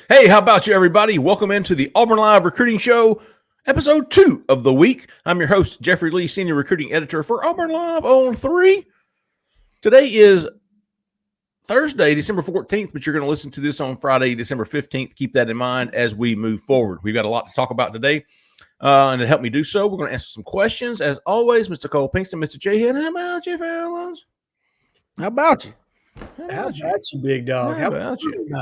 Hey, how about you, everybody? Welcome into the Auburn Live Recruiting Show, episode 2 of the week. I'm your host, Jeffrey Lee, Senior Recruiting Editor for Auburn Live on 3. Today is Thursday, December 14th, but you're going to listen to this on Friday, December 15th. Keep that in mind as we move forward. We've got a lot to talk about today, and to help me do so, we're going to answer some questions. As always, Mr. Cole Pinkston, Mr. Jhead, how about you, fellas? How about you? How about you, big dog? How about you?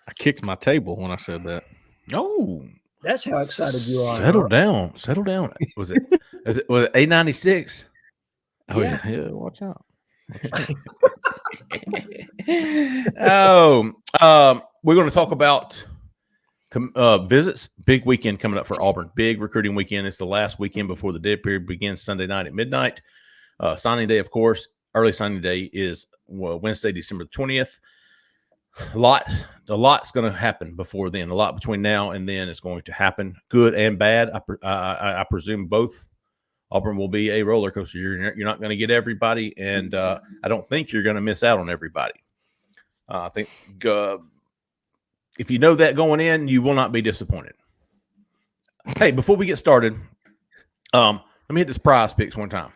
I kicked my table when I said that. Oh, that's how excited you are. Settle down. Was it A96? Oh yeah. Watch out. We're going to talk about visits. Big weekend coming up for Auburn. Big recruiting weekend. It's the last weekend before the dead period begins Sunday night at midnight. Signing day, of course. Early signing day is Wednesday, December 20th. A lot's going to happen before then. A lot between now and then is going to happen, good and bad. I presume both. Auburn will be a roller coaster. You're not going to get everybody, and I don't think you're going to miss out on everybody. I think if you know that going in, you will not be disappointed. Hey, before we get started, let me hit this PrizePicks one time.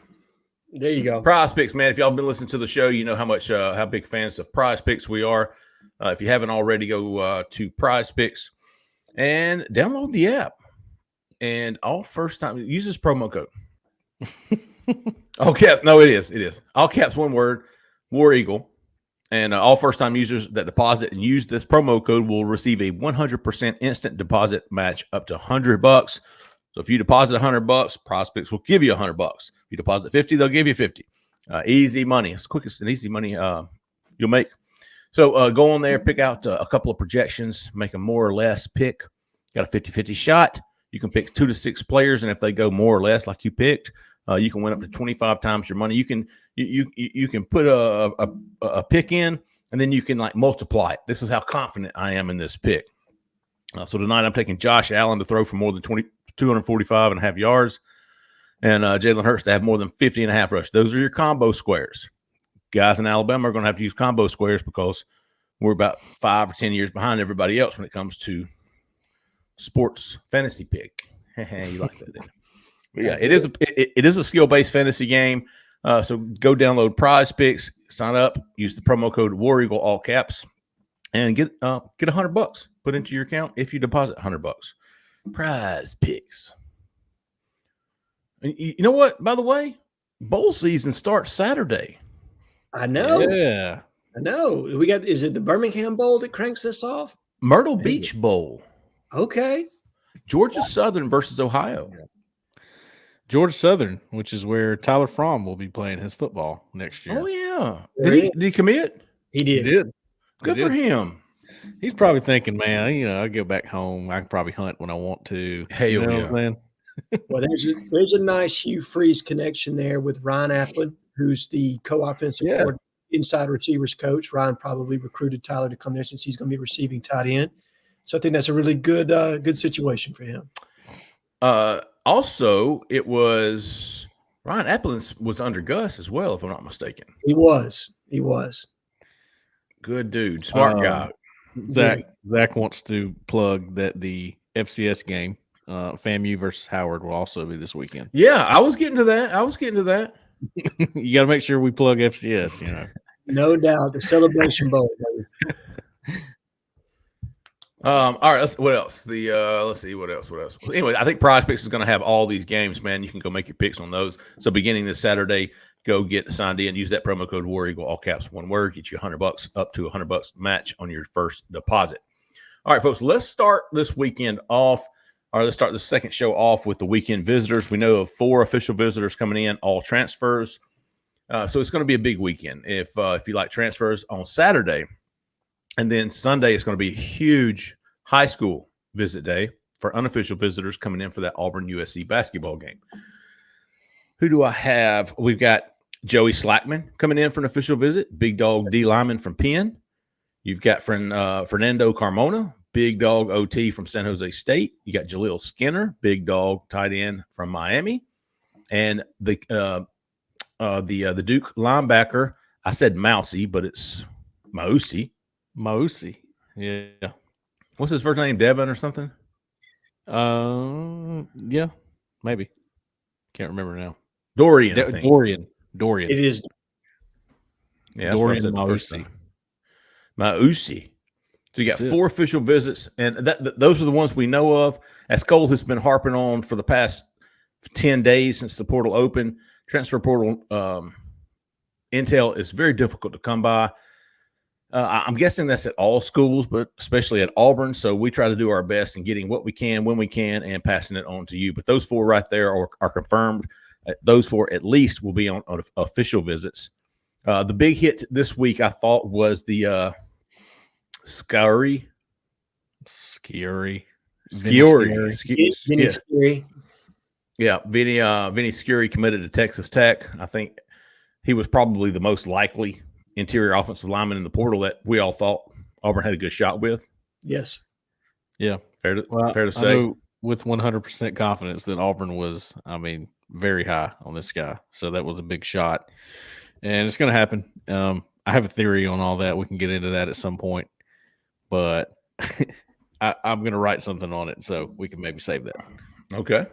There you go. PrizePicks, man. If y'all been listening to the show, you know how big fans of PrizePicks we are. If you haven't already, go to PrizePicks and download the app. And all first time, use this promo code. All caps. No, it is. All caps, one word, War Eagle. And all first time users that deposit and use this promo code will receive a 100% instant deposit match up to $100. So if you deposit $100, PrizePicks will give you $100. If you deposit 50, they'll give you 50. Easy money. It's the quickest and easy money you'll make. So go on there, pick out a couple of projections, make a more or less pick. Got a 50-50 shot. You can pick 2 to 6 players, and if they go more or less like you picked, you can win up to 25 times your money. You can put a pick in, and then you can like multiply it. This is how confident I am in this pick. So tonight I'm taking Josh Allen to throw for more than 245.5 yards, and Jalen Hurts to have more than 50.5 rush. Those are your combo squares. Guys in Alabama are going to have to use combo squares because we're about 5 or 10 years behind everybody else when it comes to sports fantasy pick. You like that, didn't you? But yeah, it is a skill-based fantasy game. So go download PrizePicks, sign up, use the promo code War Eagle, all caps, and get $100 put into your account if you deposit $100. PrizePicks. You know what? By the way, bowl season starts Saturday. I know. Yeah. I know. Is it the Birmingham Bowl that cranks this off? Myrtle Beach Bowl. Okay. Georgia Southern versus Ohio. Georgia Southern, which is where Tyler Fromm will be playing his football next year. Oh, yeah. Did he commit? He did. Good for him. He's probably thinking, man, I'll go back home. I can probably hunt when I want to. Man. Well, there's a nice Hugh Freeze connection there with Ryan Applin, who's the co-offensive inside receivers coach. Ryan probably recruited Tyler to come there since he's going to be receiving tight end. So I think that's a really good situation for him. Also, it was Ryan Applin was under Gus as well, if I'm not mistaken. He was. Good dude, smart guy. Zach wants to plug that the FCS game, FAMU versus Howard, will also be this weekend. Yeah, I was getting to that. You got to make sure we plug FCS. No doubt, the Celebration Bowl. All right. What else? Let's see. What else? Anyway, I think PrizePicks is going to have all these games, man. You can go make your picks on those. So beginning this Saturday, go get signed in. Use that promo code War Eagle, all caps, one word. Get you $100 up to $100 match on your first deposit. All right, folks. Let's start this weekend off. Or let's start the second show off with the weekend visitors. We know of 4 official visitors coming in, all transfers. So it's going to be a big weekend. If you like transfers on Saturday. And then Sunday is going to be a huge high school visit day for unofficial visitors coming in for that Auburn USC basketball game. Who do I have? We've got Joey Slackman coming in for an official visit. Big dog D lineman from Penn. You've got Fernando Carmona, big dog OT from San Jose State. You got Jaleel Skinner, big dog tight end from Miami. And the Duke linebacker, I said Mousy, but it's Mausi. Mausi. Yeah. What's his first name? Devin or something? Yeah, maybe. Can't remember now. Dorian. I think. Dorian. It is. Yeah, that's what I said the first time. Mausi. So you got 4 official visits, and those are the ones we know of. As Cole has been harping on for the past 10 days since the portal opened, transfer portal intel is very difficult to come by. I'm guessing that's at all schools, but especially at Auburn. So we try to do our best in getting what we can when we can and passing it on to you. But those 4 right there are confirmed. Those 4 at least will be on official visits. The big hit this week, I thought, was the Scary. Yeah, Vinny Scary committed to Texas Tech. I think he was probably the most likely interior offensive lineman in the portal that we all thought Auburn had a good shot with. Yes. Yeah. Fair to say. I know with 100% confidence that Auburn was, very high on this guy. So that was a big shot. And it's going to happen. I have a theory on all that. We can get into that at some point. But I'm going to write something on it so we can maybe save that. Okay.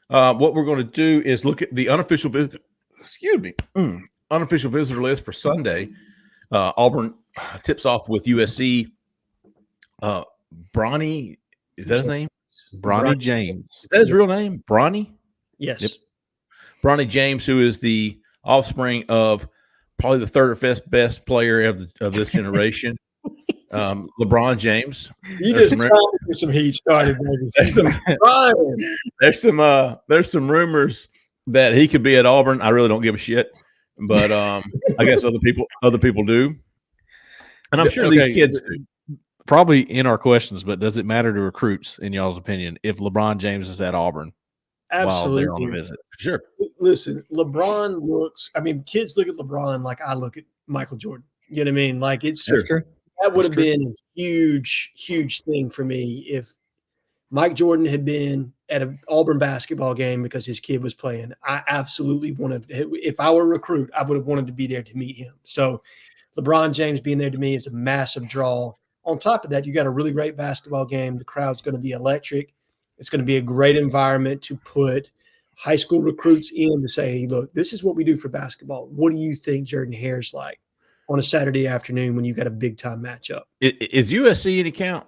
What we're going to do is look at the unofficial visitor list for Sunday. Auburn tips off with USC. Bronny, is that his name? Bronny James. Is that his real name? Bronny? Yes. Yep. Bronny James, who is the offspring of probably the third or best player of this generation. LeBron James. You just trying to get some heat started, baby. There's some rumors that he could be at Auburn. I really don't give a shit, but I guess other people do, and I'm sure these kids do. Probably in our questions, but does it matter to recruits, in y'all's opinion, if LeBron James is at Auburn? Absolutely. While they're on a visit? Sure. Listen, LeBron looks. Kids look at LeBron like I look at Michael Jordan. You know what I mean? Like it's true. That would have been a huge, huge thing for me if Mike Jordan had been at an Auburn basketball game because his kid was playing. I absolutely wanted. If I were a recruit, I would have wanted to be there to meet him. So LeBron James being there to me is a massive draw. On top of that, you got a really great basketball game. The crowd's going to be electric. It's going to be a great environment to put high school recruits in to say, hey, look, this is what we do for basketball. What do you think Jordan Hare's like on a Saturday afternoon when you got a big-time matchup? Is USC any count?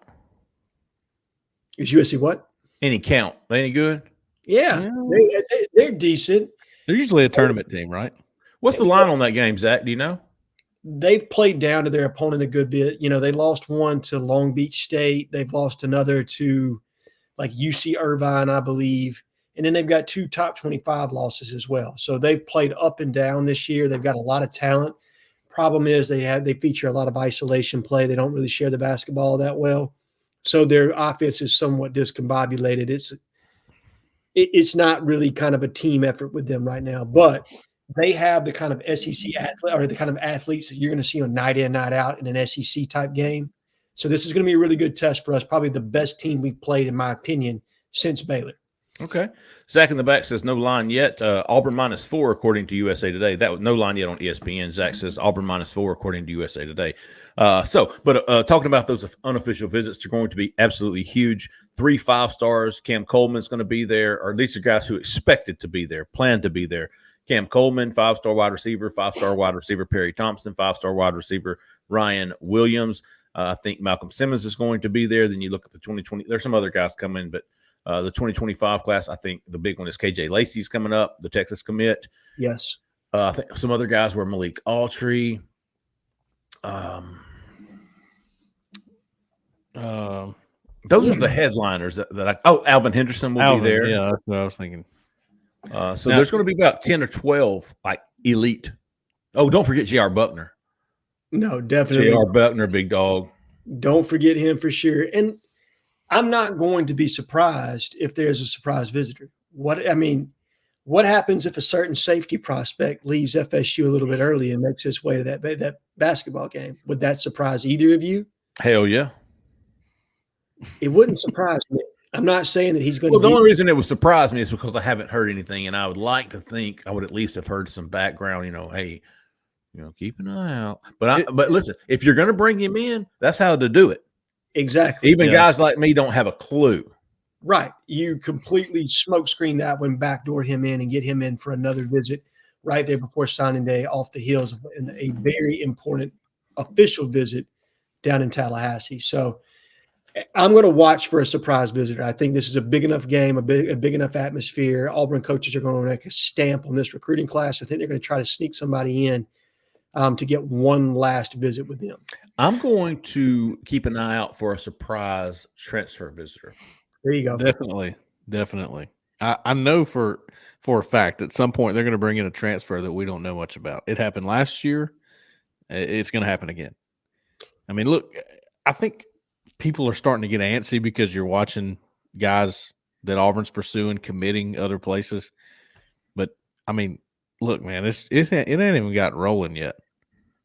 Is USC what? Any count? They any good? Yeah. They're decent. They're usually a tournament team, right? What's the line on that game, Zach? Do you know? They've played down to their opponent a good bit. You know, they lost one to Long Beach State. They've lost another to like UC Irvine, I believe. And then they've got 2 top 25 losses as well. So they've played up and down this year. They've got a lot of talent. Problem is they feature a lot of isolation play. They don't really share the basketball that well. So their offense is somewhat discombobulated. It's not really kind of a team effort with them right now. But they have the kind of SEC athlete or the kind of athletes that you're going to see on night in, night out in an SEC type game. So this is going to be a really good test for us. Probably the best team we've played, in my opinion, since Baylor. Okay. Zach in the back says no line yet. Auburn -4 according to USA Today. That was no line yet on ESPN. Zach says Auburn -4 according to USA Today. Talking about those unofficial visits, they're going to be absolutely huge. 3 5-stars. Cam Coleman's going to be there, or these are guys who expected to be there, planned to be there. Cam Coleman, 5-star wide receiver, 5-star wide receiver Perry Thompson, 5-star wide receiver Ryan Williams. I think Malcolm Simmons is going to be there. Then you look at the 2020. There's some other guys coming, but the 2025 class, I think the big one is KJ Lacey's coming up, the Texas commit. Yes. I think some other guys were Malik Autry. Those are the headliners Alvin Henderson will be there. Yeah, that's what I was thinking. There's going to be about 10 or 12 like elite. Oh, don't forget J.R. Buckner. No, definitely. J.R. Buckner, big dog. Don't forget him for sure. And I'm not going to be surprised if there's a surprise visitor. What happens if a certain safety prospect leaves FSU a little bit early and makes his way to that basketball game? Would that surprise either of you? Hell yeah. It wouldn't surprise me. I'm not saying that he's going to. Well, the only reason it would surprise me is because I haven't heard anything, and I would like to think I would at least have heard some background. Hey, keep an eye out. But listen, if you're going to bring him in, that's how to do it. Exactly. Even guys like me don't have a clue. Right. You completely smokescreen that one, backdoor him in and get him in for another visit right there before signing day off the heels of a very important official visit down in Tallahassee. So I'm going to watch for a surprise visitor. I think this is a big enough game, a big enough atmosphere. Auburn coaches are going to make a stamp on this recruiting class. I think they're going to try to sneak somebody in to get one last visit with them. I'm going to keep an eye out for a surprise transfer visitor. There you go. Definitely. I know for a fact at some point they're going to bring in a transfer that we don't know much about. It happened last year. It's going to happen again. I mean, look, I think people are starting to get antsy because you're watching guys that Auburn's pursuing committing other places. But I mean, look, man, it ain't even got rolling yet.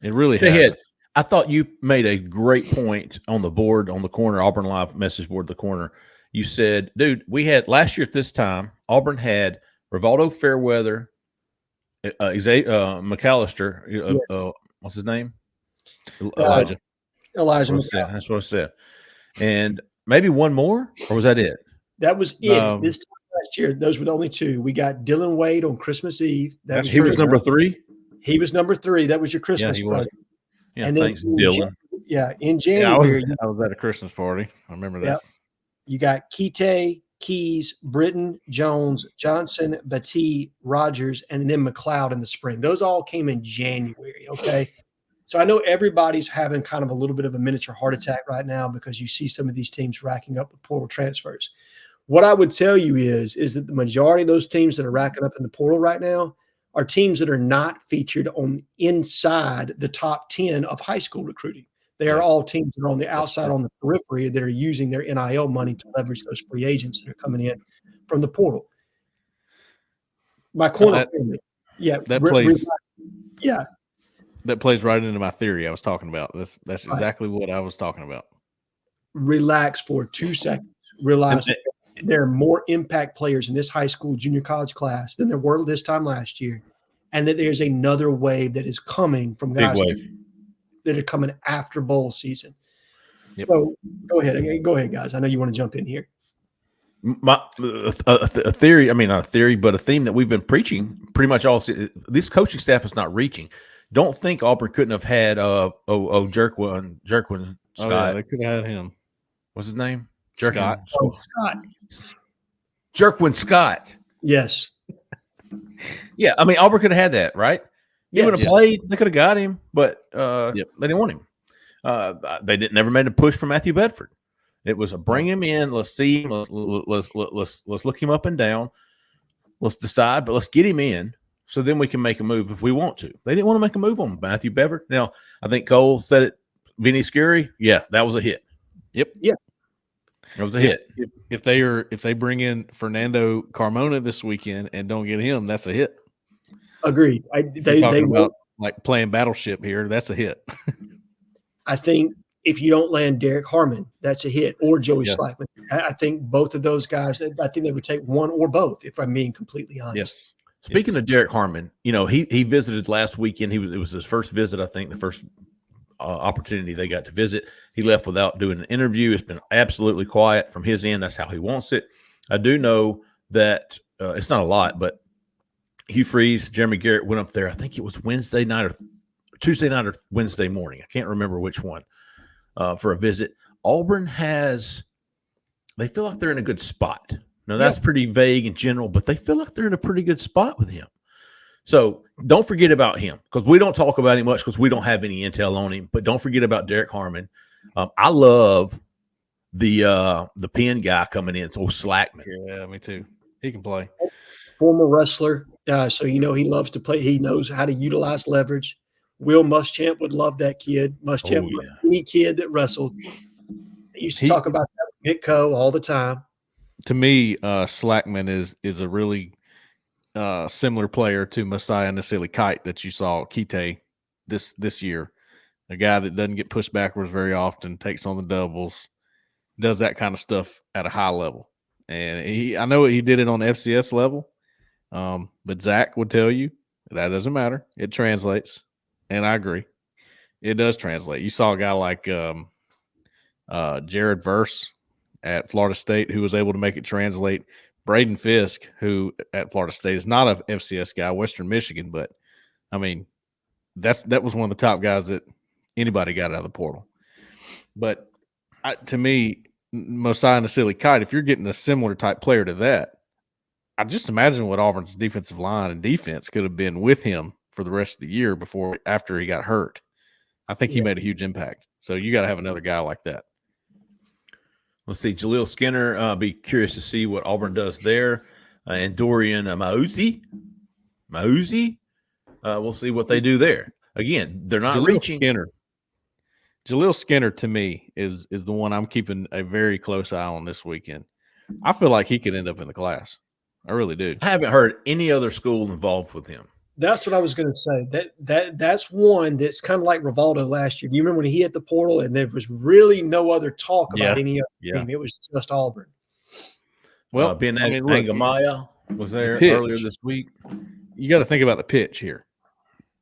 It really hasn't. I thought you made a great point on the board, on the corner, Auburn Live message board, the corner. You said, dude, we had last year at this time, Auburn had Rivaldo Fairweather, McAllister, what's his name? Elijah. That's what I said. And maybe one more, or was that it? That was it. This time last year, those were the only two. We got Dylan Wade on Christmas Eve. He was number 3? He was number 3. That was your Christmas present. Yeah, and thanks, Dylan. In January. I was at a Christmas party. I remember that. Yep. You got Kite, Keys, Britton, Jones, Johnson, Batee, Rogers, and then McLeod in the spring. Those all came in January, okay? So I know everybody's having kind of a little bit of a miniature heart attack right now because you see some of these teams racking up with portal transfers. What I would tell you is that the majority of those teams that are racking up in the portal right now are teams that are not featured on inside the top 10 of high school recruiting. They are all teams that are on the outside, on the periphery, that are using their NIL money to leverage those free agents that are coming in from the portal. My corner family. Yeah. That plays right into my theory I was talking about. That's exactly what I was talking about. Relax for 2 seconds. Realize there are more impact players in this high school junior college class than there were this time last year, and that there's another wave that is coming from guys that are coming after bowl season. Yep. So go ahead, guys. I know you want to jump in here. A theory, I mean, not a theory, but a theme that we've been preaching pretty much all season. This coaching staff is not reaching. Don't think Auburn couldn't have had Jerquin Scott. Oh, yeah, they could have had him. What's his name? Scott. Jerquin Scott. Yes. Yeah, I mean, Auburn could have had that, right? He would have played. They could have got him, but they didn't want him. They never made a push for Matthew Bedford. It was a bring him in. Let's see him. Let's look him up and down. Let's decide, but let's get him in so then we can make a move if we want to. They didn't want to make a move on Matthew Bedford. Now, I think Cole said it. Vinny Scurry, that was a hit. Yep. Yeah. It was a hit. If they bring in Fernando Carmona this weekend and don't get him, that's a hit. Agreed. They about like playing Battleship here. That's a hit. I think if you don't land Derek Harmon, that's a hit, or Joey Slackman. I think both of those guys. I think they would take one or both. If I'm being completely honest. Yes. Speaking of Derek Harmon, he visited last weekend. It was his first visit. I think the first opportunity they got to visit. He left without doing an interview. It's been absolutely quiet from his end. That's how he wants it. I do know that it's not a lot, but Hugh Freeze, Jeremy Garrett went up there. I think it was Wednesday night or Tuesday night or Wednesday morning. I can't remember which one for a visit. Auburn they feel like they're in a good spot. Now, that's pretty vague and general, but they feel like they're in a pretty good spot with him. So don't forget about him, because we don't talk about him much because we don't have any intel on him. But don't forget about Derek Harmon. I love the Penn guy coming in. So Slackman. Yeah, me too. He can play. Former wrestler, so he loves to play. He knows how to utilize leverage. Will Muschamp would love that kid. Muschamp, any kid that wrestled. He used to talk about that with Mitko all the time. To me, Slackman is a really similar player to Messiah Nasili Kite that you saw Kite this year. A guy that doesn't get pushed backwards very often, takes on the doubles, does that kind of stuff at a high level. And I know he did it on the FCS level, but Zach would tell you that doesn't matter. It translates, and I agree. It does translate. You saw a guy like Jared Verse at Florida State, who was able to make it translate. Braden Fisk, who at Florida State is not a FCS guy, Western Michigan, but I mean, that was one of the top guys that anybody got out of the portal. But to me, Mosiah Nasili Kite, if you're getting a similar type player to that, I just imagine what Auburn's defensive line and defense could have been with him for the rest of the year after he got hurt. I think he made a huge impact. So you got to have another guy like that. Let's see. Jaleel Skinner, be curious to see what Auburn does there. And Dorian Mauzi. We'll see what they do there. Again, they're not reaching. Jaleel Skinner, to me, is the one I'm keeping a very close eye on this weekend. I feel like he could end up in the class. I really do. I haven't heard any other school involved with him. That's what I was going to say. That's one that's kind of like Rivaldo last year. Do you remember when he hit the portal and there was really no other talk about any other team? It was just Auburn. Well, Angamaya was there earlier this week. You got to think about the pitch here.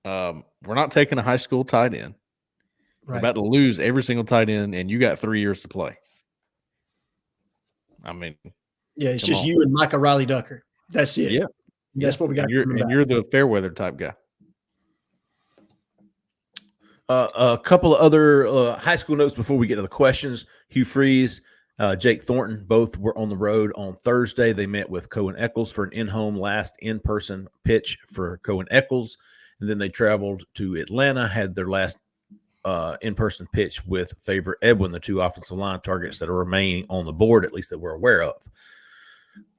We're not taking a high school tight end. We're about to lose every single tight end, and you got 3 years to play. I mean, yeah, it's just you and Micah Riley Ducker. That's it. Yeah. That's what we got. And you're the fair weather type guy. A couple of other high school notes before we get to the questions. Hugh Freeze, Jake Thornton, both were on the road on Thursday. They met with Cohen Eckles for an in-home last in-person pitch for Cohen Eckles. And then they traveled to Atlanta, had their last in-person pitch with Favor Edwin, the two offensive line targets that are remaining on the board, at least that we're aware of.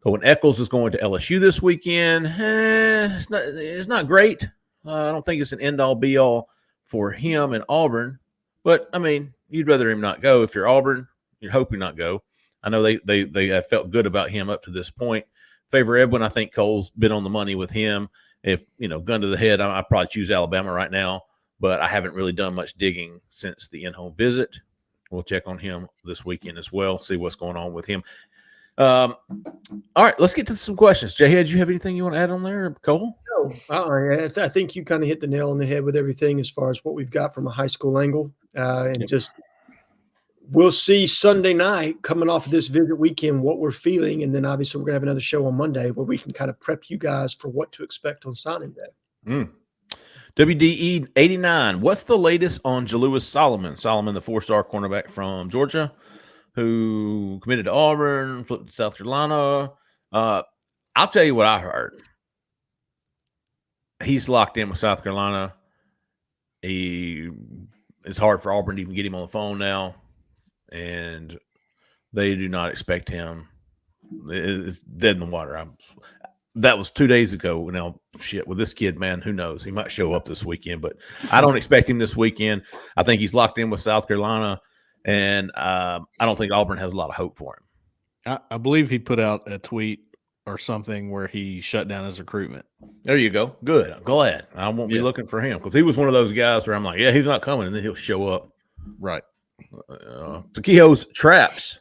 Cohen Eckles is going to LSU this weekend. It's not great. I don't think it's an end-all, be-all for him and Auburn. But, I mean, you'd rather him not go. If you're Auburn, you'd hope he not go. I know they have felt good about him up to this point. Favor Edwin, I think Cole's been on the money with him. If, gun to the head, I'd probably choose Alabama right now. But I haven't really done much digging since the in-home visit. We'll check on him this weekend as well, see what's going on with him. All right, let's get to some questions. Jhead, do you have anything you want to add on there, Cole? No, I think you kind of hit the nail on the head with everything as far as what we've got from a high school angle. Just we'll see Sunday night coming off of this visit weekend what we're feeling, and then obviously we're going to have another show on Monday where we can kind of prep you guys for what to expect on signing day. WDE 89. What's the latest on Jalewis Solomon? Solomon, the 4-star cornerback from Georgia, who committed to Auburn, flipped to South Carolina. I'll tell you what I heard. He's locked in with South Carolina. It's hard for Auburn to even get him on the phone now, and they do not expect him. It's dead in the water. That was 2 days ago. Now, with this kid, man, who knows? He might show up this weekend, but I don't expect him this weekend. I think he's locked in with South Carolina, and I don't think Auburn has a lot of hope for him. I believe he put out a tweet or something where he shut down his recruitment. There you go. Good. I'm glad. I won't be looking for him because he was one of those guys where I'm like, yeah, he's not coming, and then he'll show up. Right. Taquijo's Traps.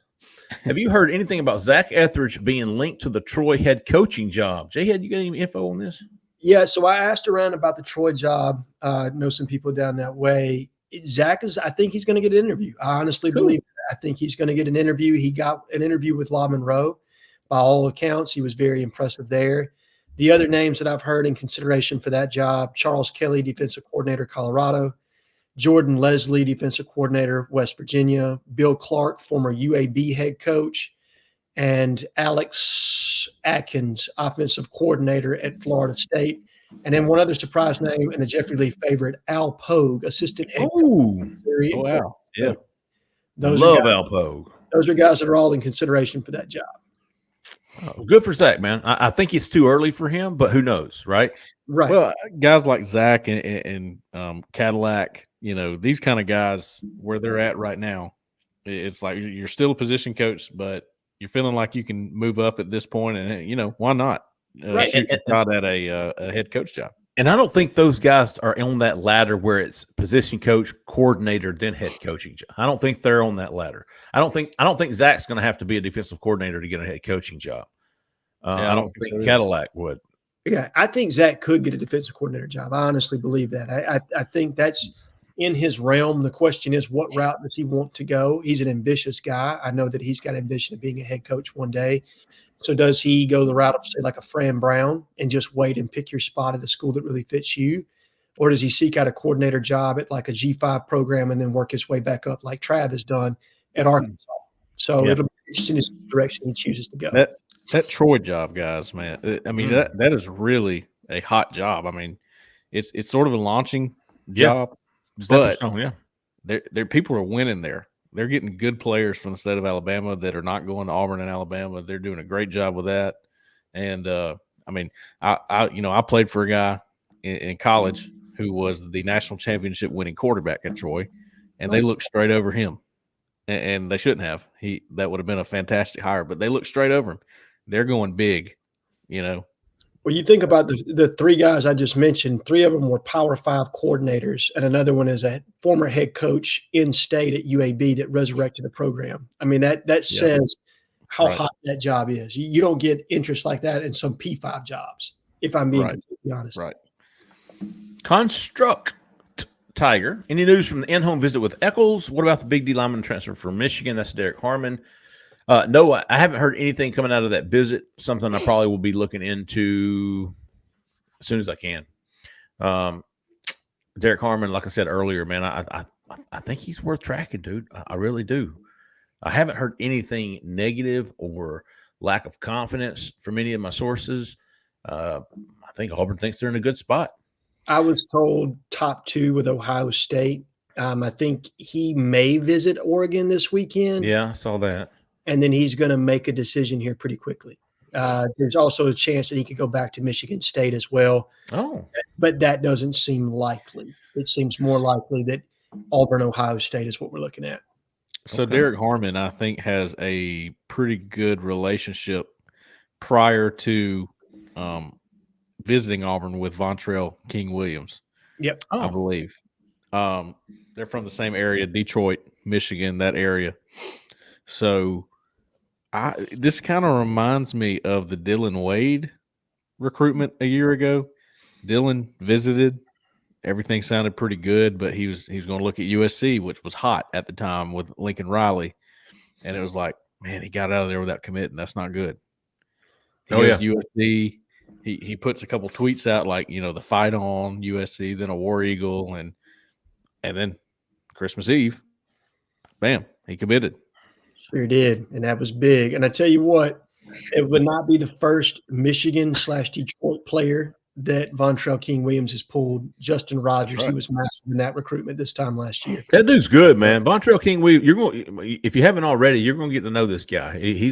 Have you heard anything about Zach Etheridge being linked to the Troy head coaching job? Jhead, you got any info on this? Yeah, so I asked around about the Troy job. Know some people down that way. Zach I think he's going to get an interview. I honestly believe that. I think he's going to get an interview. He got an interview with La Monroe. By all accounts, he was very impressive there. The other names that I've heard in consideration for that job, Charles Kelly, defensive coordinator, Colorado. Jordan Leslie, defensive coordinator, West Virginia. Bill Clark, former UAB head coach. And Alex Atkins, offensive coordinator at Florida State. And then one other surprise name and a Jeffrey Lee favorite, Al Pogue, assistant head coach. Wow. Yeah. Al Pogue. Those are guys that are all in consideration for that job. Oh, good for Zach, man. I think it's too early for him, but who knows, right? Right. Well, guys like Zach and Cadillac, these kind of guys where they're at right now, it's like you're still a position coach, but you're feeling like you can move up at this point, and why not shoot your shot at a head coach job? And I don't think those guys are on that ladder where it's position coach, coordinator, then head coaching job. I don't think they're on that ladder. I don't think Zach's going to have to be a defensive coordinator to get a head coaching job. I don't think Cadillac would. Yeah, I think Zach could get a defensive coordinator job. I honestly believe that. I think that's in his realm. The question is, what route does he want to go? He's an ambitious guy. I know that he's got ambition of being a head coach one day. So does he go the route of, say, like a Fran Brown and just wait and pick your spot at a school that really fits you? Or does he seek out a coordinator job at like a G5 program and then work his way back up like Trav has done at Arkansas? So it'll be interesting to see the direction he chooses to go. That Troy job, guys, man. I mean, that is really a hot job. I mean, it's sort of a launching job, but they're people are winning there. They're getting good players from the state of Alabama that are not going to Auburn and Alabama. They're doing a great job with that. And I mean, I played for a guy in college who was the national championship winning quarterback at Troy, and they looked straight over him. And they shouldn't have. That would have been a fantastic hire, but they looked straight over him. They're going big, Well, you think about the three guys I just mentioned, three of them were Power 5 coordinators, and another one is a former head coach in state at UAB that resurrected the program. I mean, that says how hot that job is. You don't get interest like that in some P5 jobs, if I'm being completely honest. Right. Construct Tiger. Any news from the in-home visit with Eckles? What about the big D lineman transfer from Michigan? That's Derek Harmon. No, I haven't heard anything coming out of that visit. Something I probably will be looking into as soon as I can. Derek Harmon, like I said earlier, man, I think he's worth tracking, dude. I really do. I haven't heard anything negative or lack of confidence from any of my sources. I think Auburn thinks they're in a good spot. I was told top 2 with Ohio State. I think he may visit Oregon this weekend. Yeah, I saw that. And then he's going to make a decision here pretty quickly. There's also a chance that he could go back to Michigan State as well. Oh. But that doesn't seem likely. It seems more likely that Auburn, Ohio State is what we're looking at. So Derek Harmon, I think, has a pretty good relationship prior to visiting Auburn with Vontrell King Williams. Yep. I believe. They're from the same area, Detroit, Michigan, that area. So this kind of reminds me of the Dylan Wade recruitment a year ago. Dylan visited. Everything sounded pretty good, but he was going to look at USC, which was hot at the time with Lincoln Riley. And it was like, man, he got out of there without committing. That's not good. He goes to USC. He puts a couple tweets out like, the fight on USC, then a War Eagle, and then Christmas Eve, bam, he committed. Sure did, and that was big. And I tell you what, it would not be the first Michigan/Detroit player that Vontrell King Williams has pulled. Justin Rogers, he was massive in that recruitment this time last year. That dude's good, man. Vontrell King Williams, if you haven't already, you're going to get to know this guy. He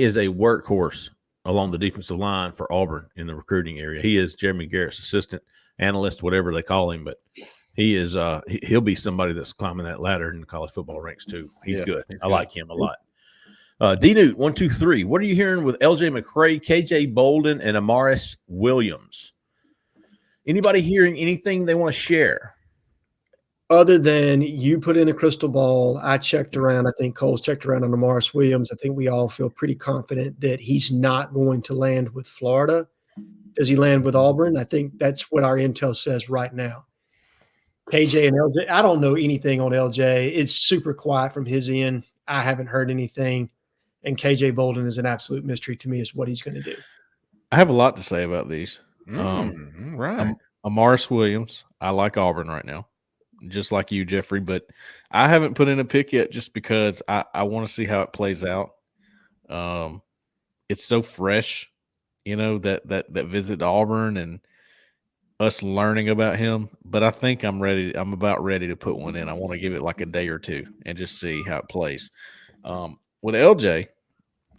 is a workhorse along the defensive line for Auburn in the recruiting area. He is Jeremy Garrett's assistant, analyst, whatever they call him, but he is he'll be somebody that's climbing that ladder in the college football ranks too. He's good. I like him a lot. D-Newt, 1, 2, 3. What are you hearing with LJ McCray, KJ Bolden, and Amaris Williams? Anybody hearing anything they want to share? Other than you put in a crystal ball, I checked around. I think Cole's checked around on Amaris Williams. I think we all feel pretty confident that he's not going to land with Florida. Does he land with Auburn? I think that's what our intel says right now. KJ and LJ, I don't know anything on LJ. It's super quiet from his end. I haven't heard anything. And KJ Bolden is an absolute mystery to me as what he's going to do. I have a lot to say about these. Right. Amaris Williams, I like Auburn right now, just like you, Jeffrey, but I haven't put in a pick yet just because I want to see how it plays out. It's so fresh, that visit to Auburn and us learning about him, but I think I'm about ready to put one in. I want to give it like a day or two and just see how it plays. With LJ,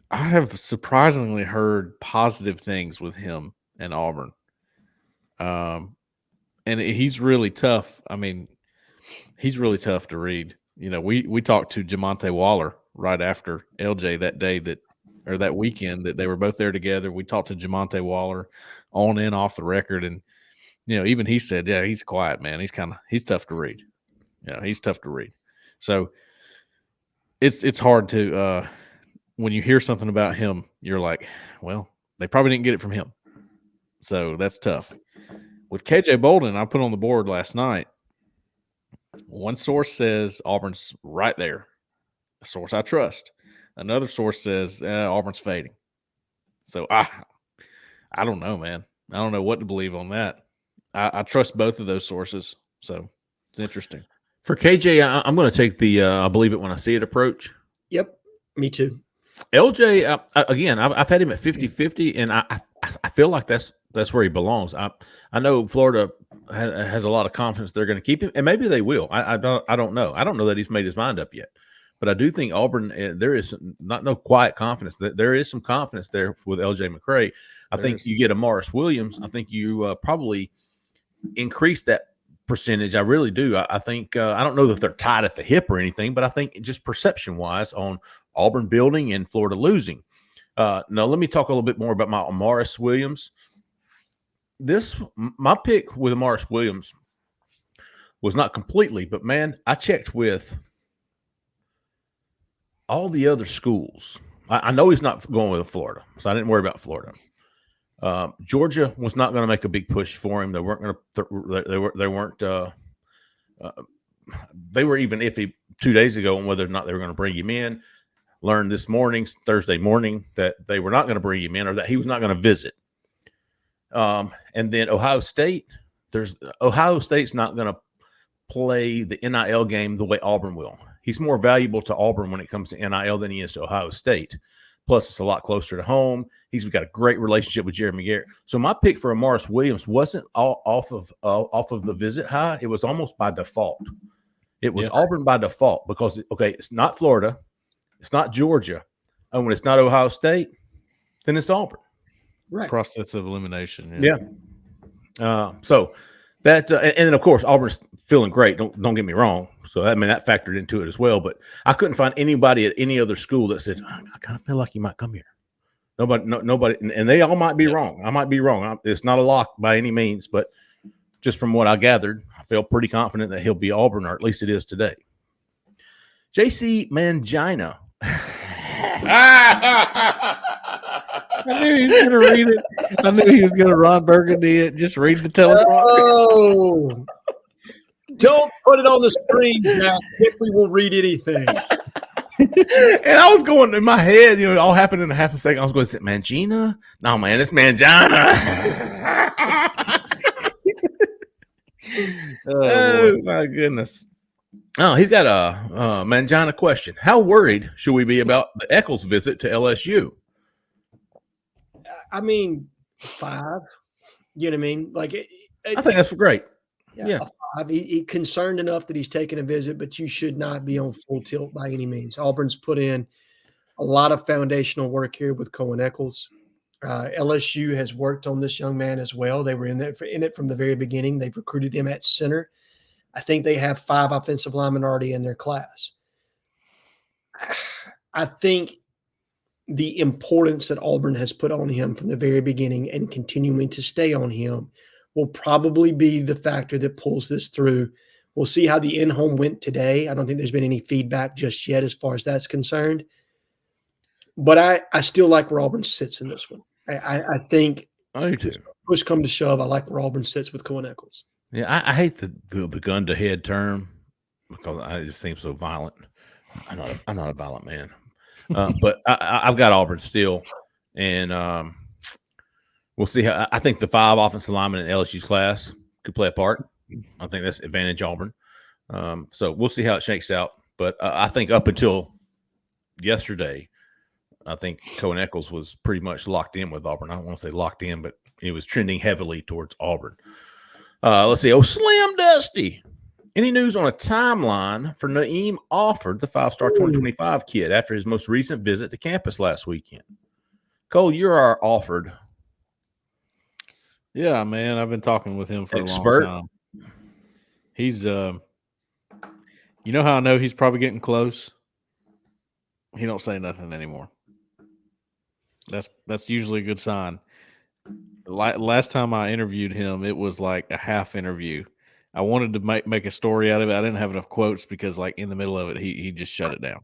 I have surprisingly heard positive things with him and Auburn. And he's really tough. I mean, he's really tough to read. We talked to Jamonte Waller right after LJ that weekend that they were both there together. We talked to Jamonte Waller on and off the record, and even he said, yeah, he's quiet, man. He's tough to read. Yeah, he's tough to read. So it's hard to when you hear something about him, you're like, well, they probably didn't get it from him. So that's tough. With KJ Bolden, I put on the board last night. One source says Auburn's right there. A source I trust. Another source says Auburn's fading. So I don't know, man. I don't know what to believe on that. I trust both of those sources. So it's interesting. For KJ, I'm going to take the I believe it when I see it approach. Yep, me too. LJ, again, I've had him at 50-50, and I feel like that's where he belongs. I know Florida has a lot of confidence they're going to keep him, and maybe they will. I don't know. I don't know that he's made his mind up yet, but I do think Auburn. There is no quiet confidence. There is some confidence there with LJ McCray. I think you get a Morris Williams. I think you probably increase that percentage. I really do. I think I don't know that they're tied at the hip or anything, but I think just perception wise on Auburn building and Florida losing. Now let me talk a little bit more about my Morris Williams. My pick with Morris Williams was not completely, but man, I checked with all the other schools. I know he's not going with Florida, so I didn't worry about Florida. Georgia was not going to make a big push for him. They weren't going to. They were even iffy 2 days ago on whether or not they were going to bring him in. Learned this morning, Thursday morning, that they were not going to bring him in, or that he was not going to visit. And then Ohio State. Ohio State's not going to play the NIL game the way Auburn will. He's more valuable to Auburn when it comes to NIL than he is to Ohio State. Plus, it's a lot closer to home. He's got a great relationship with Jeremy Garrett. So my pick for Morris Williams wasn't off of the visit high. It was almost by default. It was Auburn by default because, it's not Florida. It's not Georgia. And when it's not Ohio State, then it's Auburn. Right. Process of elimination. Yeah. So that and then, of course, Auburn's feeling great. Don't get me wrong. So, that factored into it as well. But I couldn't find anybody at any other school that said, I kind of feel like you might come here. Nobody. And they all might be wrong. I might be wrong. It's not a lock by any means. But just from what I gathered, I feel pretty confident that he'll be Auburn, or at least it is today. JC Mangina. I knew he was going to read it. I knew he was going to Ron Burgundy it. Just read the teleprompter. Oh, don't put it on the screen, Zach. If we will read anything. And I was going in my head, it all happened in a half a second. I was going to say, Mangina? No, man, it's Mangina. Oh, my goodness. Oh, he's got a Mangina question. How worried should we be about the Eckles visit to LSU? I mean, 5. You know what I mean? I think that's great. Yeah. 5. He's concerned enough that he's taking a visit, but you should not be on full tilt by any means. Auburn's put in a lot of foundational work here with Cohen Eckles. LSU has worked on this young man as well. They were in it from the very beginning. They've recruited him at center. I think they have 5 offensive linemen already in their class. I think the importance that Auburn has put on him from the very beginning and continuing to stay on him will probably be the factor that pulls this through. We'll see how the in-home went today. I don't think there's been any feedback just yet as far as that's concerned. But I still like where Auburn sits in this one. I think I do too. Push come to shove, I like where Auburn sits with Cohen Eckles. Yeah, I hate the gun to head term because it just seems so violent. I'm not a violent man. But I've got Auburn still, and we'll see how. I think the 5 offensive linemen in LSU's class could play a part. I think that's advantage Auburn. So we'll see how it shakes out. But I think up until yesterday, I think Cohen Eckles was pretty much locked in with Auburn. I don't want to say locked in, but he was trending heavily towards Auburn. Let's see. Oh, Slim Dusty. Any news on a timeline for Naeem Offord, the 5-star 2025 kid, after his most recent visit to campus last weekend? Cole, you're our Offord. Yeah, man. I've been talking with him for a long time. He's, you know how I know he's probably getting close? He don't say nothing anymore. That's usually a good sign. Last time I interviewed him, it was like a half interview. I wanted to make a story out of it. I didn't have enough quotes because, like, in the middle of it, he just shut it down,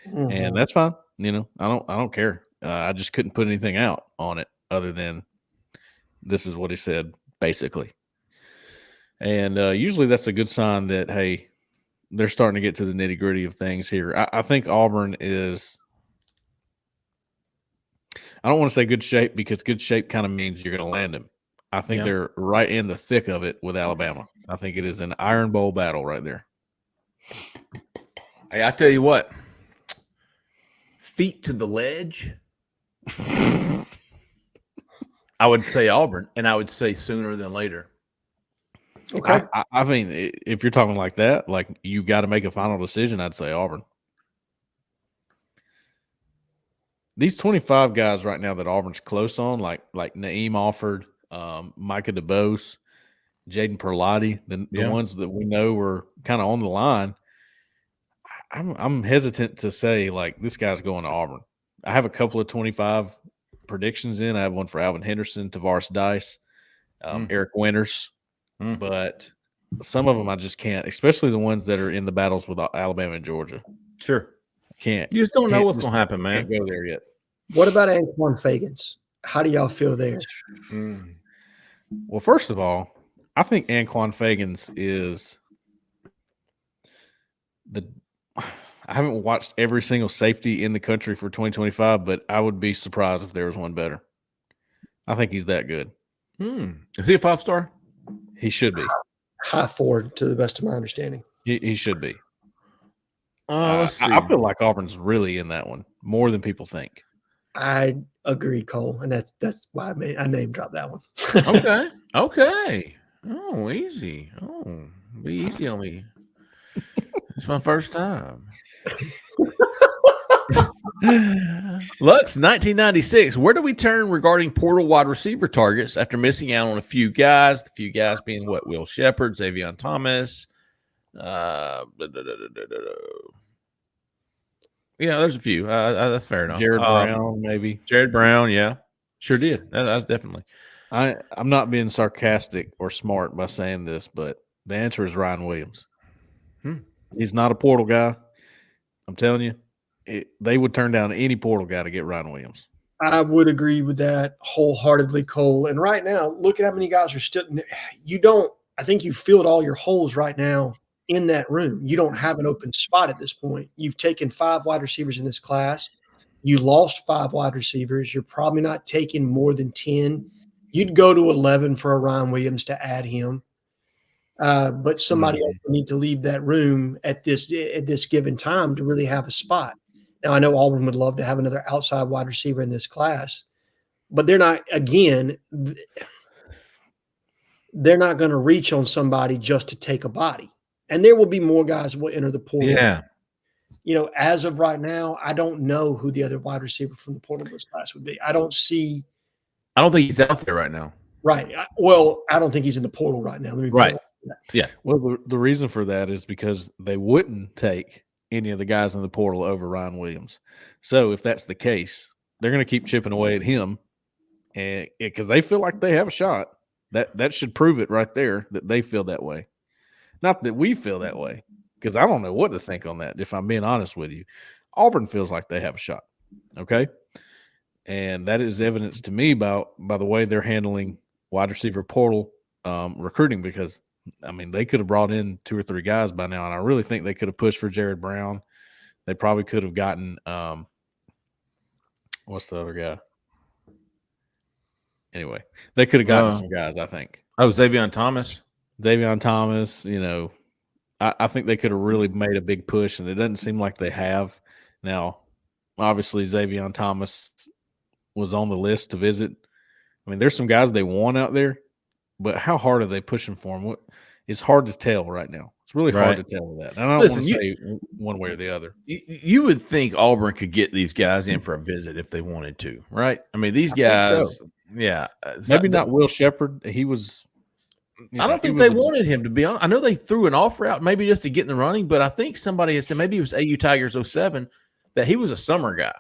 and that's fine. I don't care. I just couldn't put anything out on it other than this is what he said, basically. And usually that's a good sign that, hey, they're starting to get to the nitty gritty of things here. I think Auburn is. I don't want to say good shape because good shape kind of means you're going to land them. I think they're right in the thick of it with Alabama. I think it is an Iron Bowl battle right there. Hey, I tell you what, feet to the ledge. I would say Auburn, and I would say sooner than later. Okay. I mean, if you're talking like that, like you got to make a final decision, I'd say Auburn. These 25 guys right now that Auburn's close on, like Naeem Offord, Micah DeBose, Jaden Perlotti, the ones that we know were kind of on the line. I'm hesitant to say like this guy's going to Auburn. I have a couple of 25 predictions in. I have one for Alvin Henderson, Tavares Dice, Eric Winters, but some of them I just can't, especially the ones that are in the battles with Alabama and Georgia. Sure. Can't. You just don't know what's going to happen, man. Can't go there yet. What about Antoine Fagans? How do y'all feel there? Well, first of all, I think Antoine Fagans is I haven't watched every single safety in the country for 2025, but I would be surprised if there was one better. I think he's that good. Is he a 5-star? He should be. High forward, to the best of my understanding. He should be. Let's see. I feel like Auburn's really in that one more than people think. I agree, Cole, and that's why I name dropped that one. Okay. Oh, easy. Oh, be easy on me. It's my first time. Lux, 1996. Where do we turn regarding portal wide receiver targets after missing out on a few guys? The few guys being what? Will Shepard, Xavier Thomas. There's a few. That's fair enough. Jared Brown, maybe. Jared Brown, yeah. Sure did. That's definitely. I'm not being sarcastic or smart by saying this, but the answer is Ryan Williams. He's not a portal guy. I'm telling you, they would turn down any portal guy to get Ryan Williams. I would agree with that wholeheartedly, Cole. And right now, look at how many guys are still – I think you filled all your holes right now in that room. You don't have an open spot at this point. You've taken 5 wide receivers in this class. You lost 5 wide receivers. You're probably not taking more than 10. You'd go to 11 for a Ryan Williams to add him. But somebody else will need to leave that room at this given time to really have a spot. Now, I know Auburn would love to have another outside wide receiver in this class, but they're not going to reach on somebody just to take a body. And there will be more guys who will enter the portal. Yeah. As of right now, I don't know who the other wide receiver from the portal this class would be. I don't think he's out there right now. Right. Well, I don't think he's in the portal right now. Let me right. Yeah. Well, the reason for that is because they wouldn't take any of the guys in the portal over Ryan Williams. So if that's the case, they're going to keep chipping away at him, and because they feel like they have a shot. That should prove it right there that they feel that way. Not that we feel that way, because I don't know what to think on that. If I'm being honest with you, Auburn feels like they have a shot. Okay, and that is evidence to me by the way they're handling wide receiver portal recruiting, because they could have brought in 2 or 3 guys by now, and I really think they could have pushed for Jared Brown. They probably could have gotten what's the other guy? Anyway, they could have gotten some guys, I think. Oh, Xavier Thomas. I think they could have really made a big push, and it doesn't seem like they have. Now, obviously, Xavier Thomas was on the list to visit. There's some guys they want out there, but how hard are they pushing for them? It's hard to tell right now. It's really hard to tell that. And I don't want to say one way or the other. You would think Auburn could get these guys in for a visit if they wanted to, right? These guys, yeah. Maybe not Will Shepard. He was I don't think they wanted him, to be honest. I know they threw an offer out maybe just to get in the running, but I think somebody had said, maybe it was AU Tigers 07, that he was a summer guy.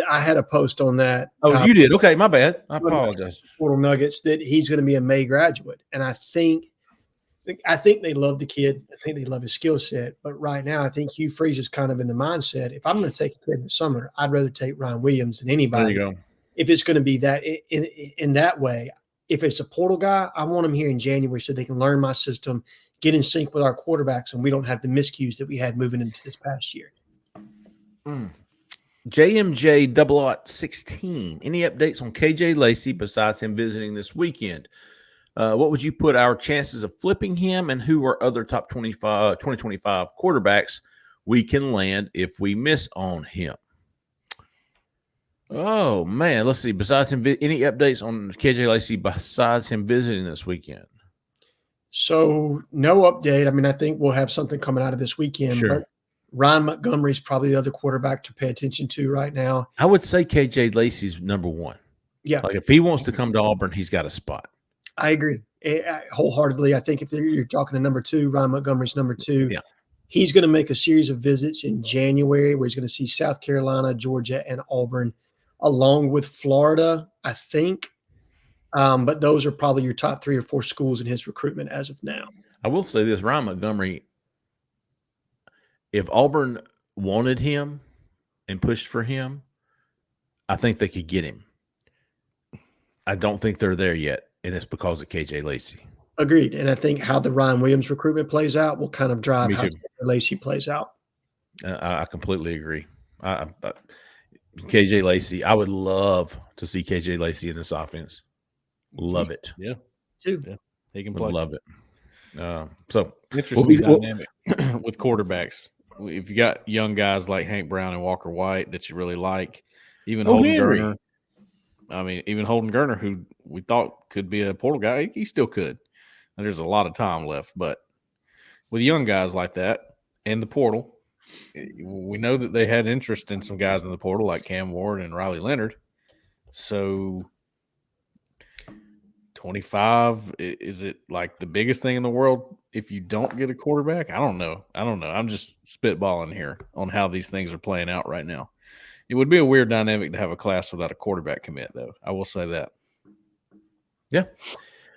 I had a post on that. Oh, you did? Okay, my bad. I apologize. Portal Nuggets, that he's going to be a May graduate. And I think they love the kid. I think they love his skill set. But right now, I think Hugh Freeze is kind of in the mindset, if I'm going to take a kid in the summer, I'd rather take Ryan Williams than anybody. There you go. If it's going to be that in that way. If it's a portal guy, I want him here in January so they can learn my system, get in sync with our quarterbacks, and we don't have the miscues that we had moving into this past year. JMJ 16. Any updates on KJ Lacey besides him visiting this weekend? What would you put our chances of flipping him, and who are other top 2025 quarterbacks we can land if we miss on him? Oh, man. Let's see. Besides him, any updates on KJ Lacey besides him visiting this weekend? So no update. I mean, I think we'll have something coming out of this weekend. Sure. But Ryan Montgomery's probably the other quarterback to pay attention to right now. I would say KJ Lacey's number one. Yeah. Like if he wants to come to Auburn, he's got a spot. I agree wholeheartedly. I think if you're talking to number two, Ryan Montgomery's number two. Yeah. He's going to make a series of visits in January where he's going to see South Carolina, Georgia, and Auburn, along with Florida, I think. But those are probably your top 3 or 4 schools in his recruitment as of now. I will say this, Ryan Montgomery, if Auburn wanted him and pushed for him, I think they could get him. I don't think they're there yet, and it's because of KJ Lacey. Agreed. And I think how the Ryan Williams recruitment plays out will kind of drive how Lacey plays out. I completely agree. KJ Lacey, I would love to see KJ Lacey in this offense. Love it. Yeah. Too. Yeah. He can play. Love it. So interesting dynamic with quarterbacks. If you got young guys like Hank Brown and Walker White that you really like, even Holden Gurner. I mean, even Holden Gurner, who we thought could be a portal guy, he still could. And there's a lot of time left. But with young guys like that and the portal, we know that they had interest in some guys in the portal like Cam Ward and Riley Leonard. So 25, is it like the biggest thing in the world if you don't get a quarterback? I don't know. I'm just spitballing here on how these things are playing out right now. It would be a weird dynamic to have a class without a quarterback commit, though. I will say that. Yeah.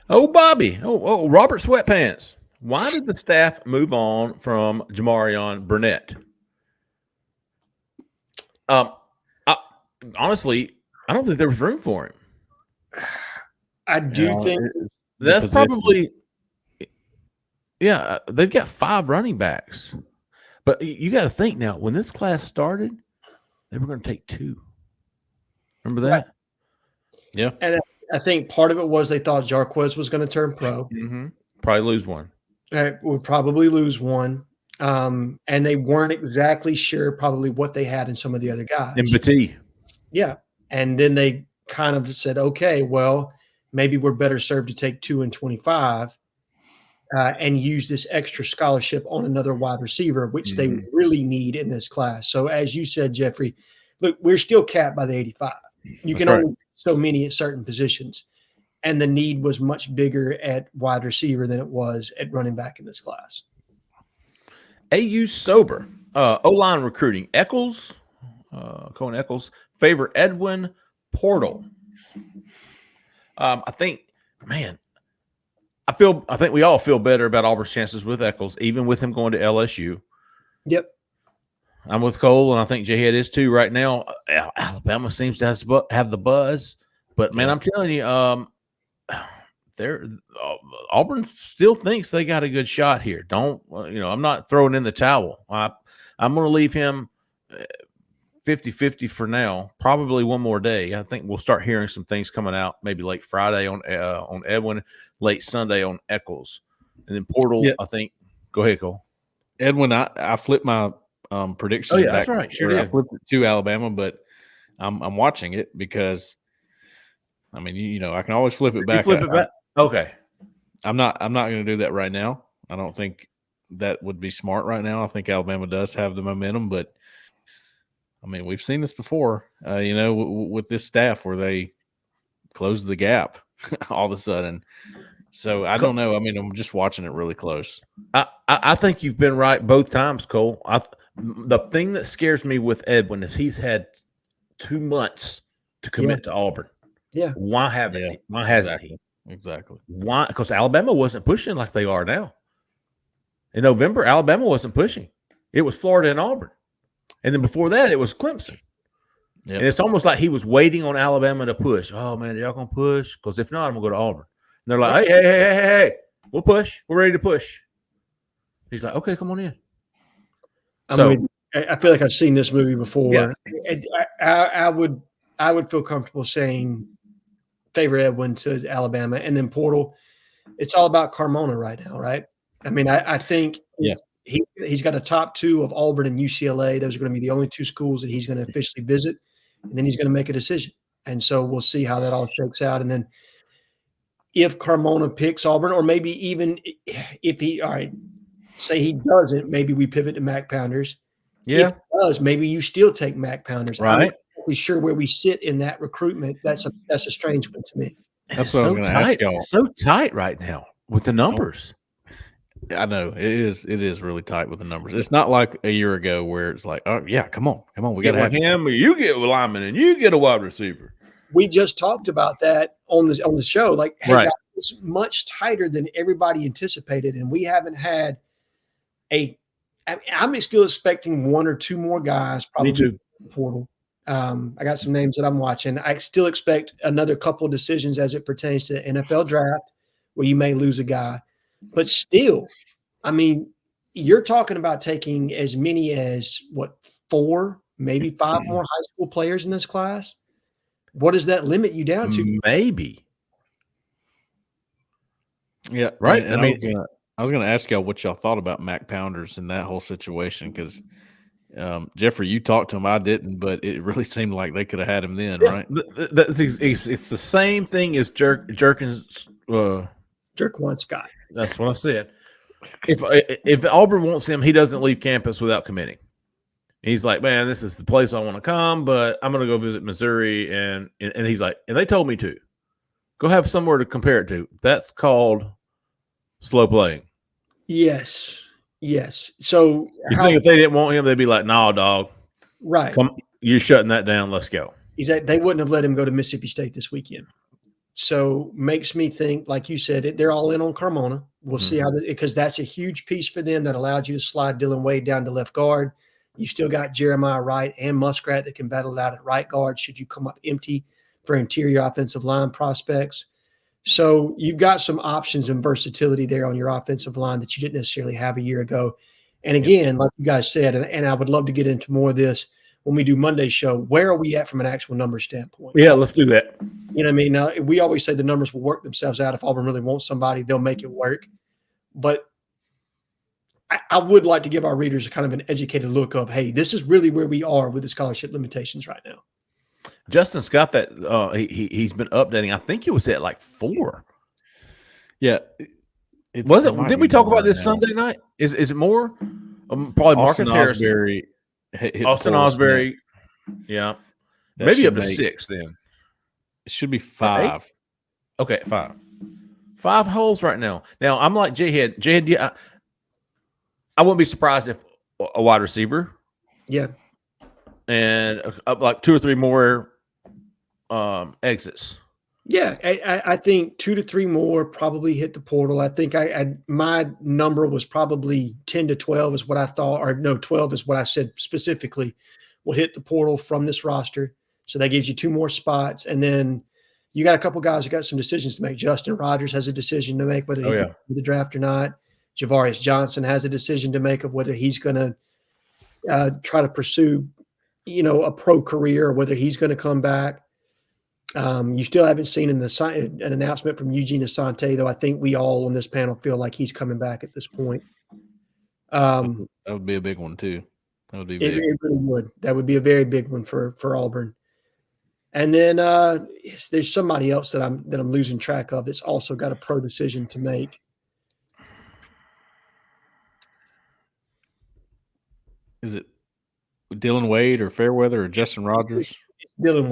Oh, Bobby. Oh, Robert Sweatpants. Why did the staff move on from Jamarion Burnett? Honestly, I don't think there was room for him. I do think that's probably – yeah, they've got 5 running backs. But you got to think now, when this class started, they were going to take 2. Remember that? Right. Yeah. And I think part of it was they thought Jarquez was going to turn pro. Mm-hmm. Probably lose one. Would probably lose one. And they weren't exactly sure probably what they had in some of the other guys. Empathy. Yeah. And then they kind of said, okay, well, maybe we're better served to take 2 and 25 and use this extra scholarship on another wide receiver, which they really need in this class. So as you said, Jeffrey, look, we're still capped by the 85. You can only so many at certain positions. And the need was much bigger at wide receiver than it was at running back in this class. AU Sober. O-line recruiting. Eckles, Cohen Eckles, favor Edwin Portal. I think we all feel better about Auburn's chances with Eckles, even with him going to LSU. Yep. I'm with Cole, and I think Jhead is too right now. Alabama seems to have the buzz. But, man, I'm telling you, Auburn still thinks they got a good shot here. I'm not throwing in the towel. I'm going to leave him 50-50 for now, probably one more day. I think we'll start hearing some things coming out maybe late Friday on Edwin, late Sunday on Eckles. And then Portal, I think. Go ahead, Cole. Edwin, I flipped my prediction. Oh, yeah, that's right. Sure did. I flipped it to Alabama, but I'm watching it because, I mean, I can always flip it back. Okay. I'm not going to do that right now. I don't think that would be smart right now. I think Alabama does have the momentum, but I mean, we've seen this before, with this staff where they close the gap all of a sudden. So I don't know. I mean, I'm just watching it really close. I think you've been right both times, Cole. The thing that scares me with Edwin is he's had 2 months to commit to Auburn. Yeah. Why haven't he? Why hasn't he? Exactly. Why? Because Alabama wasn't pushing like they are now. In November, Alabama wasn't pushing. It was Florida and Auburn. And then before that, it was Clemson. Yep. And it's almost like he was waiting on Alabama to push. Oh, man, y'all going to push? Because if not, I'm going to go to Auburn. And they're like, hey, we'll push. We're ready to push. He's like, okay, come on in. I feel like I've seen this movie before. Yeah. I would feel comfortable saying favor Edwin to Alabama, and then portal. It's all about Carmona right now, right? I mean, I think he's got a top 2 of Auburn and UCLA. Those are going to be the only 2 schools that he's going to officially visit, and then he's going to make a decision. And so we'll see how that all shakes out. And then if Carmona picks Auburn, or maybe even if he, all right, say he doesn't, maybe we pivot to Mac Pounders. Yeah. If he does, maybe you still take Mac Pounders. Right. I'm not really sure where we sit in that recruitment. That's a strange one to me. That's what I'm going to ask y'all. It's so tight right now with the numbers. I know it is really tight with the numbers. It's not like a year ago where it's like, oh yeah, come on, we got to have him. Or you get a lineman and you get a wide receiver. We just talked about that on the show. Like, hey, right. guys, it's much tighter than everybody anticipated, and we haven't had I'm still expecting 1 or 2 more guys probably in the portal. I got some names that I'm watching. I still expect another couple of decisions as it pertains to the NFL draft where you may lose a guy. But still, I mean, you're talking about taking as many as, 4, maybe 5 more high school players in this class? What does that limit you down to? Maybe. Yeah, right. And I was going to ask y'all what y'all thought about Mac Pounders in that whole situation because Jeffrey, you talked to him. I didn't, but it really seemed like they could have had him then, right? It's the same thing as Jerkins. Jerkwan Scott. That's what I said. If Auburn wants him, he doesn't leave campus without committing. He's like, man, this is the place I want to come, but I'm going to go visit Missouri. And he's like, and they told me to. Go have somewhere to compare it to. That's called slow playing. Yes. So you think if they didn't want him, they'd be like, nah, dog. Right. Come, you're shutting that down. Let's go. They wouldn't have let him go to Mississippi State this weekend. So makes me think, like you said, they're all in on Carmona. We'll see how because that's a huge piece for them that allowed you to slide Dylan Wade down to left guard. You still got Jeremiah Wright and Muskrat that can battle it out at right guard should you come up empty for interior offensive line prospects. So you've got some options and versatility there on your offensive line that you didn't necessarily have a year ago. And again, like you guys said, and I would love to get into more of this when we do Monday's show, where are we at from an actual number standpoint? Yeah, let's do that. You know what I mean? Now, we always say the numbers will work themselves out. If Auburn really wants somebody, they'll make it work. But I would like to give our readers a kind of an educated look of, hey, this is really where we are with the scholarship limitations right now. Justin's got that. He's been updating. I think it was at like 4. Yeah. Was it? Didn't we talk about this Sunday night? Is it more? Probably Marcus Harrison. Austin Osbury. Yeah. Maybe up to 6 then. It should be 5. Okay, 5. 5 holes right now. Now, I'm like Jhead. Jhead, yeah, I wouldn't be surprised if a wide receiver. Yeah. And up like 2 or 3 more exits. Yeah, I think 2 to 3 more probably hit the portal. I think my number was probably 10 to 12 is what I thought, or no, 12 is what I said specifically will hit the portal from this roster. So that gives you 2 more spots. And then you got a couple guys who got some decisions to make. Justin Rogers has a decision to make whether he can do the draft or not. Javarius Johnson has a decision to make of whether he's going to try to pursue, a pro career or whether he's going to come back. You still haven't seen an announcement from Eugene Asante, though I think we all on this panel feel like he's coming back at this point. That would be a big one too. That would be big. It really would. That would be a very big one for Auburn. And then there's somebody else that I'm losing track of that's also got a pro decision to make. Is it Dylan Wade or Fairweather or Justin Rogers? Dylan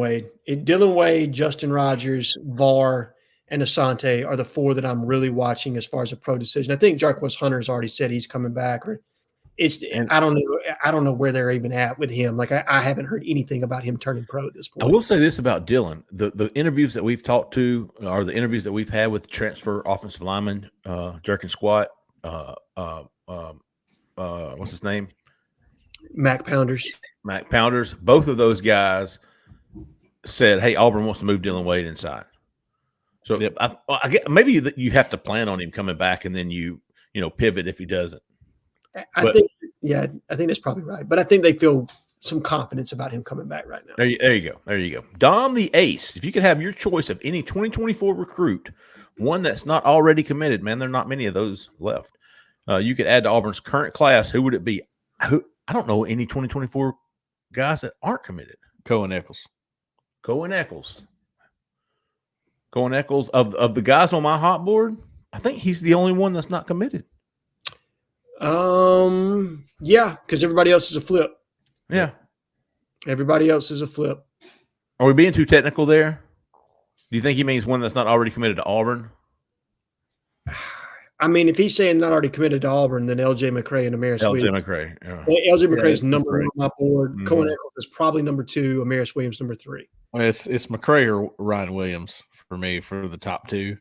Wade, Justin Rogers, VAR, and Asante are the 4 that I'm really watching as far as a pro decision. I think Jarquez Hunter's already said he's coming back. I don't know where they're even at with him. Like I haven't heard anything about him turning pro at this point. I will say this about Dylan: the interviews that we've talked to, or the interviews that we've had with transfer offensive lineman, jerk and squat. What's his name? Mac Pounders. Both of those guys said, hey, Auburn wants to move Dylan Wade inside. So I get, maybe you have to plan on him coming back and then you pivot if he doesn't. I think that's probably right. But I think they feel some confidence about him coming back right now. There you go. Dom the Ace. If you could have your choice of any 2024 recruit, one that's not already committed, man, there are not many of those left. You could add to Auburn's current class. Who would it be? I don't know any 2024 guys that aren't committed. Cohen Eckles. Of the guys on my hot board, I think he's the only one that's not committed. Yeah, because everybody else is a flip. Yeah. Everybody else is a flip. Are we being too technical there? Do you think he means one that's not already committed to Auburn? I mean, if he's saying not already committed to Auburn, then L.J. McCray and Amaris Williams. L.J. McCray is number 1 on my board. Mm-hmm. Cohen Eckles is probably number 2. Amaris Williams number 3. Well, it's McCray or Ryan Williams for me for the top 2.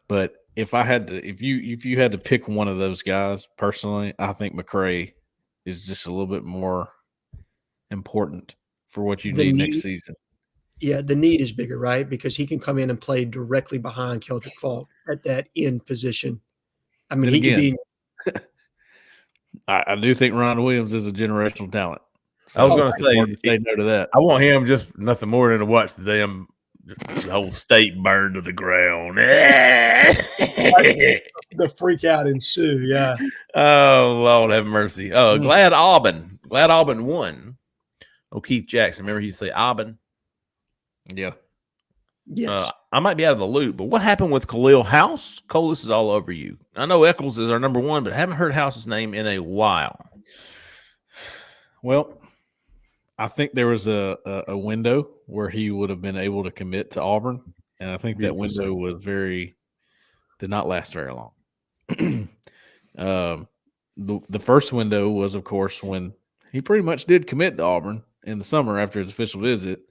But if you had to pick one of those guys personally, I think McCray is just a little bit more important for what you need next season. Yeah, the need is bigger, right? Because he can come in and play directly behind Celtic Falk at that end position. I mean, he could be. I do think Ryan Williams is a generational talent. So I was going to say no to that. I want him just nothing more than to watch the whole state burn to the ground. The freak out ensue, yeah. Oh, Lord have mercy. Oh, Glad Auburn won. Oh, Keith Jackson. Remember he used to say Auburn? Yeah. Yes. I might be out of the loop, but what happened with Khalil House? Cole, this is all over you. I know Eckles is our number 1, but I haven't heard House's name in a while. Well, I think there was a window where he would have been able to commit to Auburn, and I think that window did not last very long. The first window was, of course, when he pretty much did commit to Auburn in the summer after his official visit.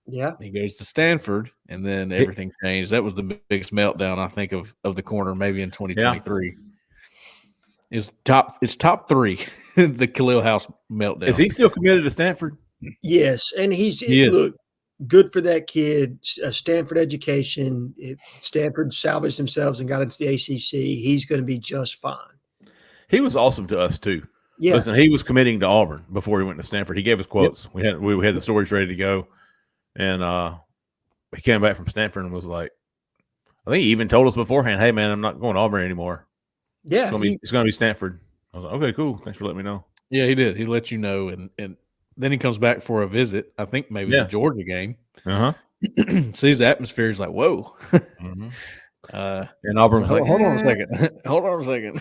Yeah. He goes to Stanford, and then everything changed. That was the biggest meltdown, I think, of the corner, maybe in 2023. Yeah. It's top 3, the Khalil House meltdown. Is he still committed to Stanford? Yes, and look, good for that kid. A Stanford education. Stanford salvaged themselves and got into the ACC. He's going to be just fine. He was awesome to us too. Yeah. Listen, he was committing to Auburn before he went to Stanford. He gave us quotes. Yep. We had the stories ready to go, and he came back from Stanford and was like, I think he even told us beforehand, "Hey man, I'm not going to Auburn anymore. Yeah, it's going to be Stanford." I was like, "Okay, cool. Thanks for letting me know." Yeah, he did. He let you know, and then he comes back for a visit. I think maybe the Georgia game. Sees the atmosphere. He's like, "Whoa." Mm-hmm. And Auburn was like, hold on a second. Hold on a second.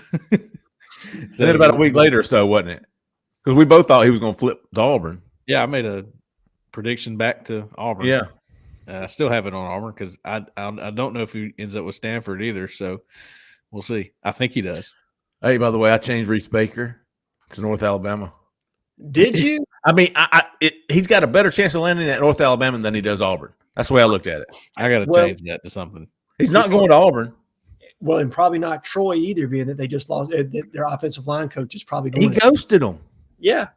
So then about a week later or so, wasn't it? Because we both thought he was going to flip to Auburn. Yeah, I made a prediction back to Auburn. Yeah. I still have it on Auburn because I don't know if he ends up with Stanford either. So we'll see. I think he does. Hey, by the way, I changed Reese Baker to North Alabama. Did you? I mean, he's got a better chance of landing at North Alabama than he does Auburn. That's the way I looked at it. I got to change that to something. He's not going to Auburn. Well, and probably not Troy either, being that they just lost their offensive line coach is probably going. He ghosted them. Yeah.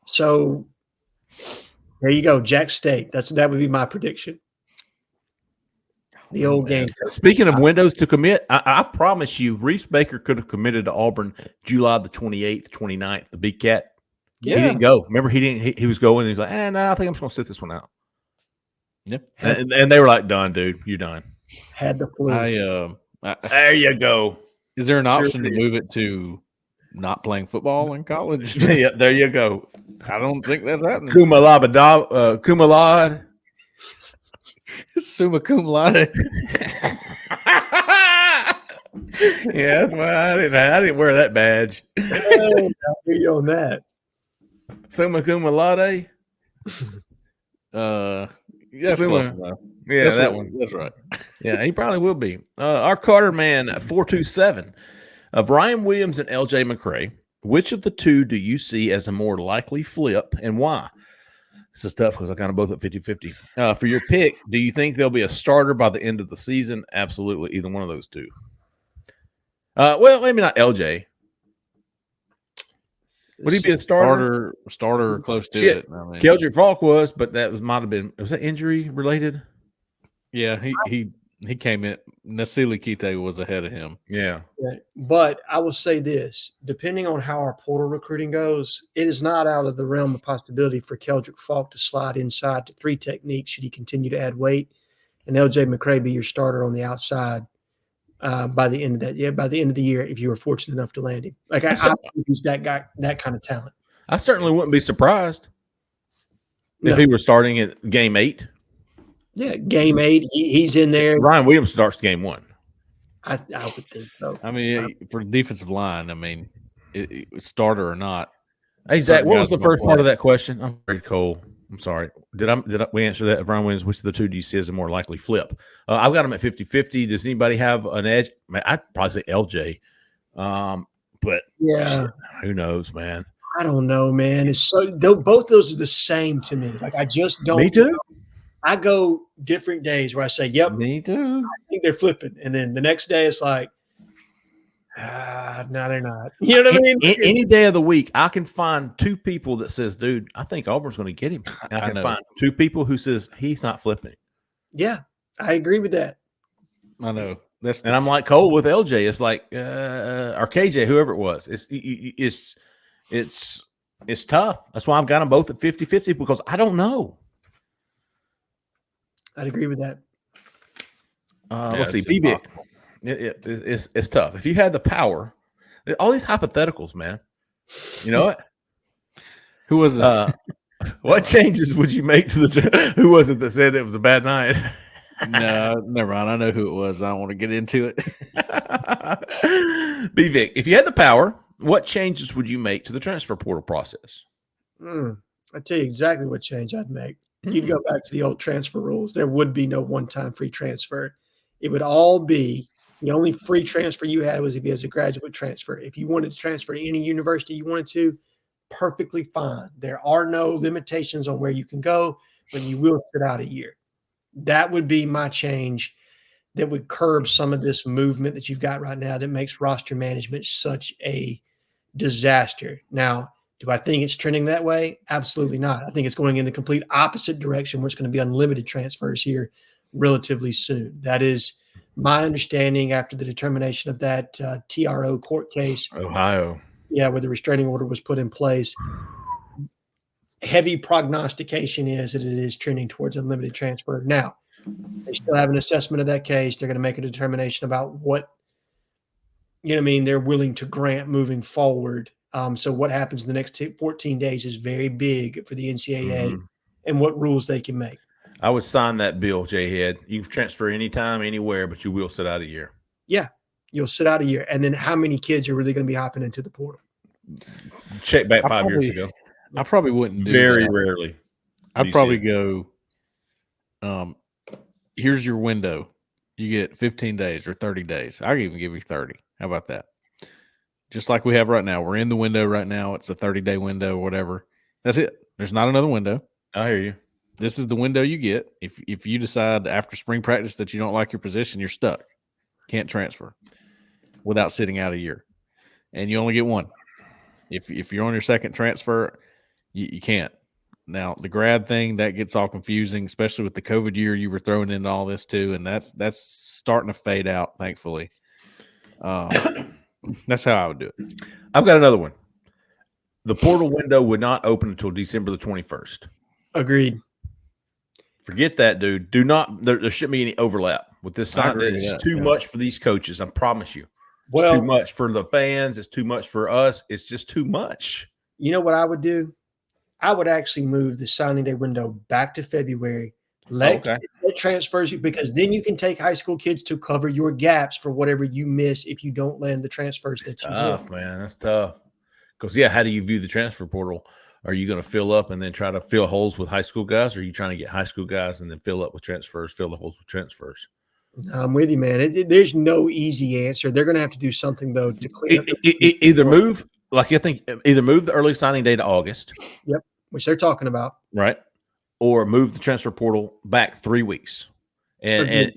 So there you go, Jack State. That would be my prediction. The old game. Speaking of windows to commit, I promise you, Reese Baker could have committed to Auburn July the 28th, 29th, the Big Cat. Yeah. He didn't go. Remember, he was going. And he's like, no, I think I'm just going to sit this one out. Yep. And they were like, done, dude. You're done. Had the flu. There you go. Is there an option to move it to not playing football in college? Yeah, there you go. I don't think that's happening. Cum laude. Summa cum laude. Yeah, that's why I didn't wear that badge. I'll be on that. Summa cum laude. That's close enough. Yeah, that one. That's right. Yeah, he probably will be. Our Carter man 427 of Ryan Williams and LJ McCray. Which of the two do you see as a more likely flip and why? This is tough because I kind of both at 50-50. For your pick, do you think there'll be a starter by the end of the season? Absolutely, either one of those two. Well, maybe not LJ. Would he be a starter or close to it? I mean, Keldrick Falk was, but was that injury related? Yeah, he He came in. Nasili Kite was ahead of him. Yeah. But I will say this, depending on how our portal recruiting goes, it is not out of the realm of possibility for Keldrick Falk to slide inside to 3 techniques should he continue to add weight, and LJ McCray be your starter on the outside by the end of that. Yeah, by the end of the year, if you were fortunate enough to land him. Like I think he's that guy, that kind of talent. I certainly wouldn't be surprised if he were starting at game 8. Yeah, game 8, he's in there. Ryan Williams starts game 1. I would think so. I mean, for defensive line, I mean, starter or not. Hey Zach, what was the first part of that question? I'm very cold. I'm sorry. Did we answer that? If Ryan Williams, which of the two do you see as a more likely flip? I've got him at 50-50. Does anybody have an edge? Man, I'd probably say LJ. But yeah, shit, who knows, man? I don't know, man. It's so both those are the same to me. Like I just don't. Me too. I go different days where I say, "Yep, me too." I think they're flipping, and then the next day it's like, no, they're not. You know what I mean? Any day of the week, I can find 2 people that says, "Dude, I think Auburn's going to get him." And I can find 2 people who says he's not flipping. Yeah, I agree with that. I know. And I'm like Cole with LJ. It's like or KJ, whoever it was. It's tough. That's why I've got them both at 50-50 because I don't know. I'd agree with that. Let's see. BB. It's tough. If you had the power, all these hypotheticals, man. You know what? Who was it? What changes would you make to the? Who was it that said it was a bad night? No, never mind. I know who it was. I don't want to get into it. B-Vic, if you had the power, what changes would you make to the transfer portal process? I tell you exactly what change I'd make. You'd go back to the old transfer rules. There would be no one-time free transfer. It would all be the only free transfer you had was if you as a graduate transfer. If you wanted to transfer to any university you wanted to, perfectly fine. There are no limitations on where you can go, but you will sit out a year. That would be my change that would curb some of this movement that you've got right now that makes roster management such a disaster. Now, do I think it's trending that way? Absolutely not. I think it's going in the complete opposite direction where it's going to be unlimited transfers here relatively soon. That is my understanding after the determination of that TRO court case. Ohio. Yeah, where the restraining order was put in place. Heavy prognostication is that it is trending towards unlimited transfer. Now, they still have an assessment of that case. They're going to make a determination about what, they're willing to grant moving forward. So what happens in the next 14 days is very big for the NCAA and what rules they can make. I would sign that bill, Jhead. You can transfer anytime, anywhere, but you will sit out a year. Yeah, you'll sit out a year. And then how many kids are really going to be hopping into the portal? Check back 5 years ago. I probably wouldn't do very that. Rarely. I'd probably go, here's your window. You get 15 days or 30 days. I'll even give you 30. How about that? Just like we have right now. We're in the window right now. It's a 30-day window or whatever. That's it. There's not another window. I hear you. This is the window you get. If you decide after spring practice that you don't like your position, you're stuck. Can't transfer without sitting out a year. And you only get one. If you're on your second transfer, you can't. Now, the grad thing, that gets all confusing, especially with the COVID year you were throwing into all this too, and that's starting to fade out, thankfully. That's how I would do it. I've got another one. The portal window would not open until December the 21st. Agreed. Forget that, dude. Do not. There shouldn't be any overlap with this sign. It's too much for these coaches. I promise you. It's too much for the fans. It's too much for us. It's just too much. You know what I would do? I would actually move the signing day window back to February. Let transfers you, because then you can take high school kids to cover your gaps for whatever you miss if you don't land the transfers. That's tough, man. That's tough. Because how do you view the transfer portal? Are you going to fill up and then try to fill holes with high school guys? Or are you trying to get high school guys and then fill up with transfers, fill the holes with transfers? I'm with you, man. There's no easy answer. They're going to have to do something, though, to clean up. Either move, either move the early signing day to August. Yep, which they're talking about. Right. Or move the transfer portal back 3 weeks. And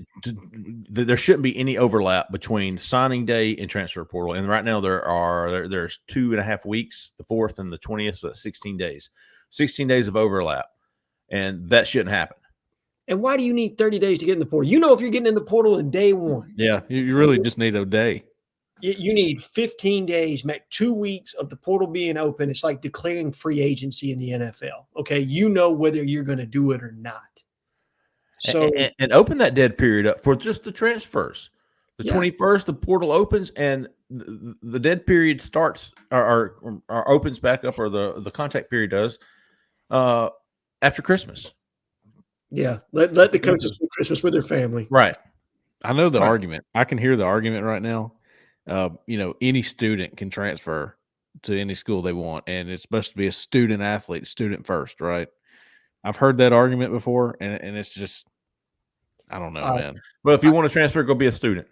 there shouldn't be any overlap between signing day and transfer portal. And right now there's 2.5 weeks, the 4th and the 20th, so that's 16 days. 16 days of overlap. And that shouldn't happen. And why do you need 30 days to get in the portal? You know, if you're getting in the portal in day one. Yeah, you really just need a day. You need 15 days, 2 weeks of the portal being open. It's like declaring free agency in the NFL. Okay. You know whether you're going to do it or not. So and open that dead period up for just the transfers. The 21st, the portal opens and the dead period starts or opens back up, or the contact period does after Christmas. Yeah. Let the coaches do Christmas with their family. Right. I know the argument. I can hear the argument right now. Any student can transfer to any school they want, and it's supposed to be a student athlete, student first, right? I've heard that argument before, and it's just, I don't know, man. But if you want to transfer, go be a student.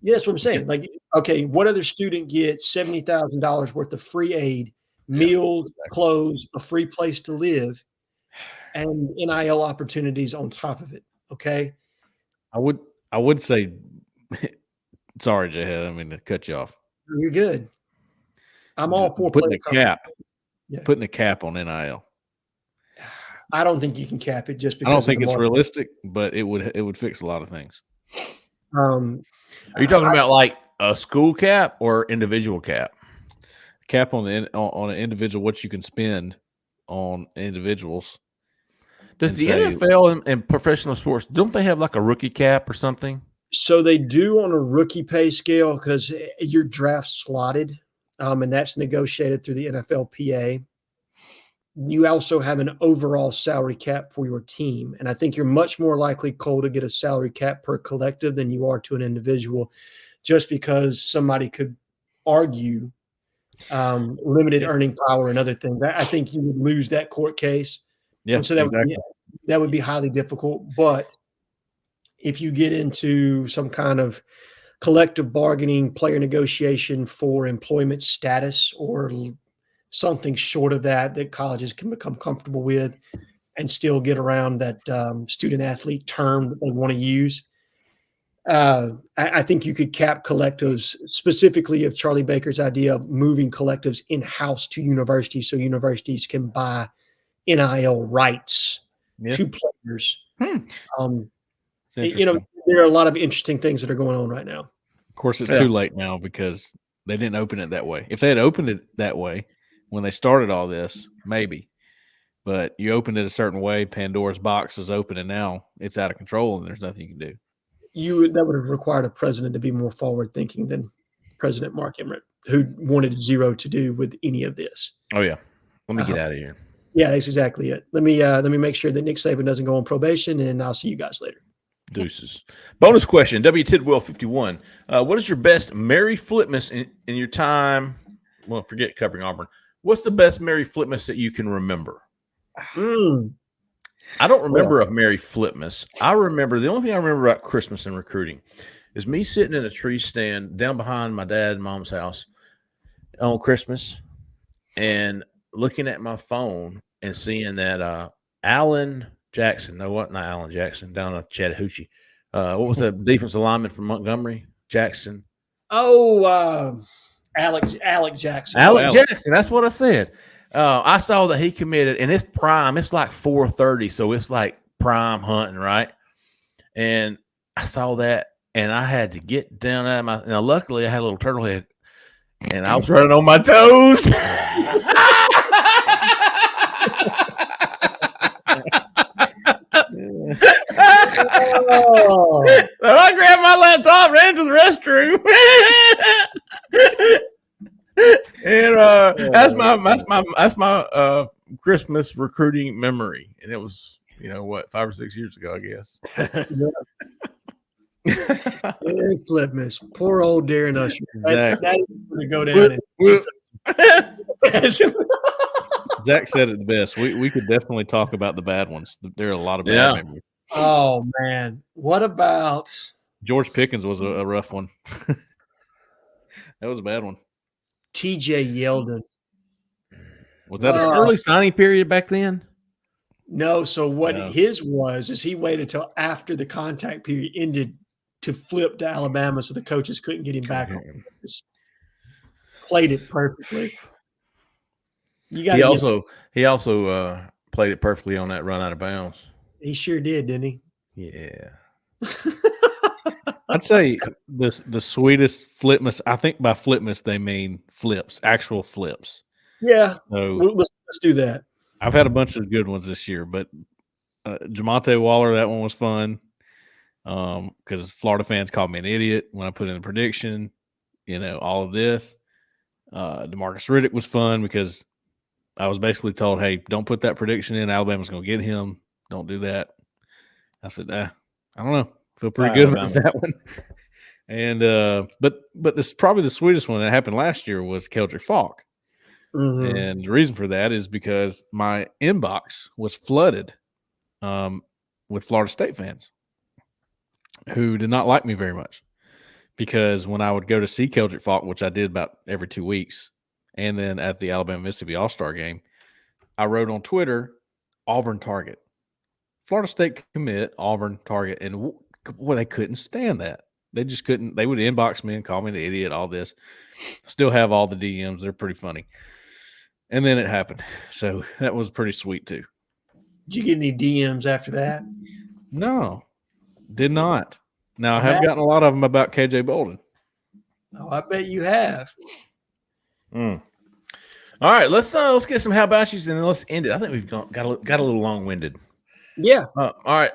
Yeah, that's what I'm saying. Like, okay, what other student gets $70,000 worth of free aid, meals, clothes, a free place to live, and NIL opportunities on top of it? Okay. I would say, sorry, Jhead, I didn't mean to cut you off. You're good. I'm all for putting a cap on NIL. I don't think you can cap it just because I don't think it's realistic, but it would fix a lot of things. Are you talking about like a school cap or individual cap? Cap on an individual, what you can spend on individuals. Does the NFL and professional sports, don't they have like a rookie cap or something? So they do on a rookie pay scale because your draft's slotted, and that's negotiated through the NFLPA. You also have an overall salary cap for your team. And I think you're much more likely, Cole, to get a salary cap per collective than you are to an individual, just because somebody could argue limited earning power and other things. I think you would lose that court case. Yeah, and so that would be highly difficult. But if you get into some kind of collective bargaining, player negotiation for employment status or something short of that colleges can become comfortable with and still get around that student athlete term that they want to use. I think you could cap collectives, specifically of Charlie Baker's idea of moving collectives in-house to universities so universities can buy NIL rights to players. There are a lot of interesting things that are going on right now. Of course, it's too late now because they didn't open it that way. If they had opened it that way when they started all this, maybe. But you opened it a certain way, Pandora's box is open, and now it's out of control, and there's nothing you can do. That would have required a president to be more forward-thinking than President Mark Emmert, who wanted zero to do with any of this. Oh, yeah. Let me get out of here. Yeah, that's exactly it. Let me make sure that Nick Saban doesn't go on probation, and I'll see you guys later. Deuces. Bonus question, W. Tidwell 51. What is your best Mary Flipmas in your time? Well, forget covering Auburn. What's the best Mary Flipmas that you can remember? I don't remember a Mary Flipmas. The only thing I remember about Christmas and recruiting is me sitting in a tree stand down behind my dad and mom's house on Christmas and looking at my phone and seeing that Alan Jackson, not Alan Jackson, down at Chattahoochee. What was that defensive lineman from Montgomery? Jackson. Oh, Alec Jackson. Jackson. That's what I said. I saw that he committed, and it's prime. It's like 4:30, so it's like prime hunting, right? And I saw that, and I had to get down out of my. Now, luckily, I had a little turtle head, and I was running on my toes. So I grabbed my laptop, ran to the restroom, and that's my Christmas recruiting memory, and it was 5 or 6 years ago, I guess. Mary Flipmas, poor old Darren Usher. That is going to go down. Zach said it the best. We could definitely talk about the bad ones. There are a lot of bad memories. Oh man, what about George Pickens? Was a rough one. That was a bad one. TJ Yeldon. Was that an early signing period back then? No. So what his was is he waited till after the contact period ended to flip to Alabama, so the coaches couldn't get him back. Played it perfectly. He also played it perfectly on that run out of bounds. He sure did, didn't he? Yeah. I'd say the sweetest flipmas. I think by flipmas they mean flips, actual flips. Yeah. So Let's do that. I've had a bunch of good ones this year, but Jamonte Waller, that one was fun. Because Florida fans called me an idiot when I put in the prediction. All of this. DeMarcus Riddick was fun because I was basically told, "Hey, don't put that prediction in. Alabama's going to get him. Don't do that." I said, I don't know. Feel pretty good about that one. And but this probably the sweetest one that happened last year was Keldrick Falk. Mm-hmm. And the reason for that is because my inbox was flooded with Florida State fans who did not like me very much. Because when I would go to see Keldrick Falk, which I did about every 2 weeks, and then at the Alabama-Mississippi All-Star game, I wrote on Twitter, Auburn target. Florida State commit, Auburn target. And boy, they couldn't stand that. They just couldn't. They would inbox me and call me an idiot, all this. Still have all the DMs. They're pretty funny. And then it happened. So that was pretty sweet too. Did you get any DMs after that? No, did not. Now, I have gotten a lot of them about KJ Bolden. Oh, I bet you have. All right, let's get some how about yous and then let's end it. I think we've got a little long-winded. Yeah. All right.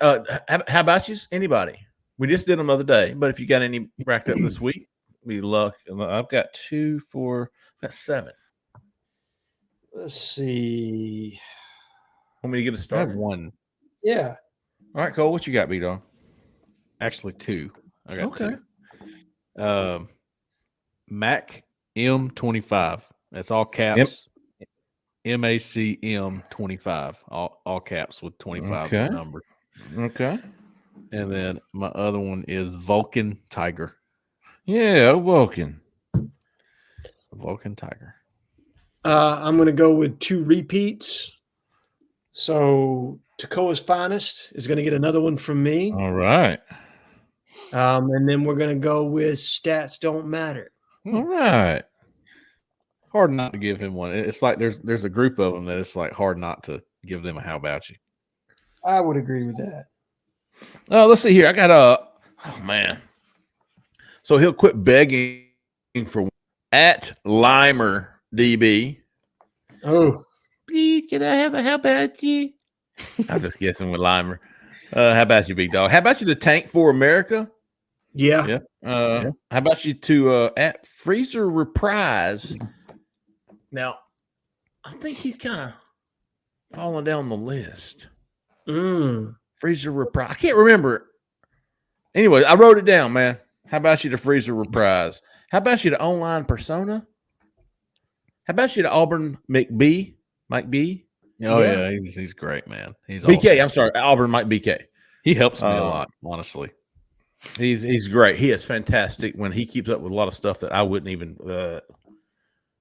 How about yous? Anybody? We just did them the other day, but if you got any racked up this week, we look. I've got 2, 4, I've got 7. Let's see. Want me to get a I start? have 1. Yeah. All right, Cole. What you got, B-Dog? Actually, 2. I got Okay. 2. Mac M25. That's all caps. MACM 25. All caps with 25 in the number. Okay. And then my other one is Vulcan Tiger. Yeah, Vulcan. Vulcan Tiger. I'm going to go with 2 repeats. So Tacoa's Finest is going to get another one from me. All right. And then we're going to go with Stats Don't Matter. All right. Hard not to give him one. It's like there's a group of them that it's like hard not to give them a how about you. I would agree with that. Let's see here. I got oh man. So he'll quit begging for at Limer DB. Oh, Please, can I have a how about you? I'm just guessing with Limer. How about you, big dog? How about you to Tank for America? yeah. How about you to at Freezer Reprise? Now, I think he's kind of falling down the list. Freezer Reprise. I can't remember. Anyway, I wrote it down, man. How about you to Freezer Reprise? How about you to Online Persona? How about you to Auburn McB? Mike B? Oh, yeah. He's great, man. He's BK. awesome. I'm sorry. Albert Mike BK. He helps me a lot, honestly. He's great. He is fantastic when he keeps up with a lot of stuff that I wouldn't even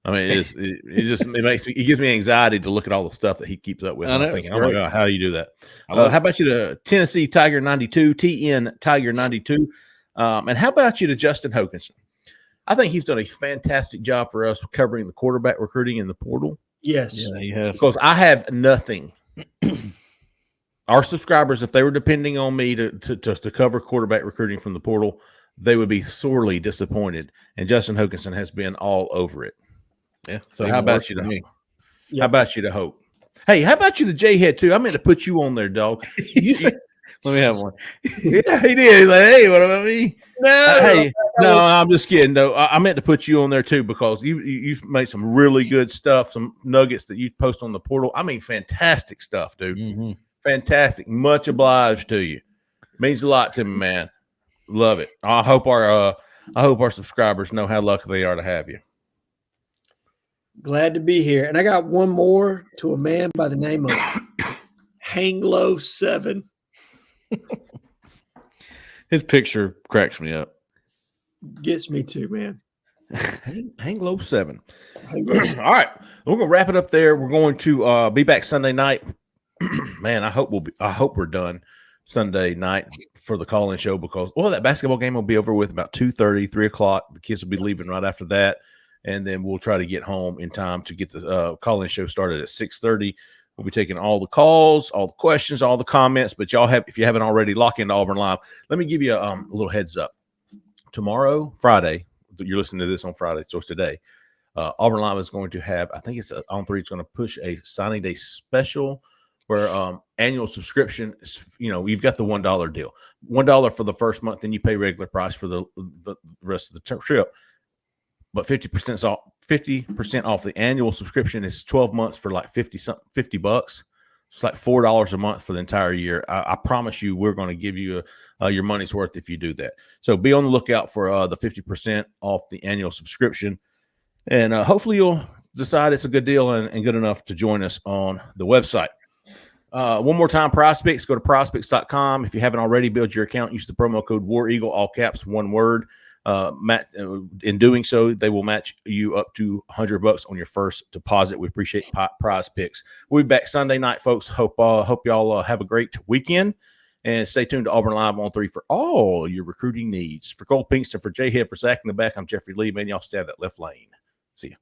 I mean, it gives me anxiety to look at all the stuff that he keeps up with. I know, I'm thinking, oh my God, how do you do that? How about you to Tennessee Tiger 92, TN Tiger 92? And how about you to Justin Hokanson? I think he's done a fantastic job for us covering the quarterback recruiting in the portal. Yes. Yeah, he has. Because I have nothing. Our subscribers, if they were depending on me to cover quarterback recruiting from the portal, they would be sorely disappointed. And Justin Hokanson has been all over it. Yeah. So how about you to Yep. How about you to Hope? Hey, how about you to Jhead too? I meant to put you on there, dog. Let me have one. Yeah, he did. He's like, hey, what about me? No, No, I'm just kidding. No, I meant to put you on there too because you've made some really good stuff, some nuggets that you post on the portal. I mean, fantastic stuff, dude. Mm-hmm. Fantastic. Much obliged to you. Means a lot to me, man. Love it. I hope our subscribers know how lucky they are to have you. Glad to be here. And I got one more to a man by the name of Hanglow 7. His picture cracks me up. Gets me too, man. Hang low 7. All right. We're gonna wrap it up there. We're going to be back Sunday night. Man, I hope we're done Sunday night for the call-in show because that basketball game will be over with about 2:30, 3 o'clock. The kids will be leaving right after that. And then we'll try to get home in time to get the call-in show started at 6:30. We'll be taking all the calls, all the questions, all the comments. But y'all if you haven't already, lock into Auburn Live. Let me give you a little heads up. Tomorrow, Friday, you're listening to this on Friday, so it's today. Auburn Live is going to have, I think it's on 3. It's going to push a signing day special where annual subscription is, you've got the $1 deal, $1 for the first month, then you pay regular price for the rest of the trip. But 50% off the annual subscription is 12 months for like $50. It's like $4 a month for the entire year. I promise you, we're going to give you your money's worth if you do that. So be on the lookout for the 50% off the annual subscription. And hopefully you'll decide it's a good deal and good enough to join us on the website. One more time, PrizePicks. Go to PrizePicks.com. If you haven't already, build your account. Use the promo code War Eagle, all caps, one word. In doing so, they will match you up to $100 on your first deposit. We appreciate PrizePicks. We'll be back Sunday night, folks. Hope y'all have a great weekend. And stay tuned to Auburn Live on 3 for all your recruiting needs. For Cole Pinkston, for Jhead, for Zach in the back, I'm Jeffrey Lee. Man, y'all stay out of that left lane. See you.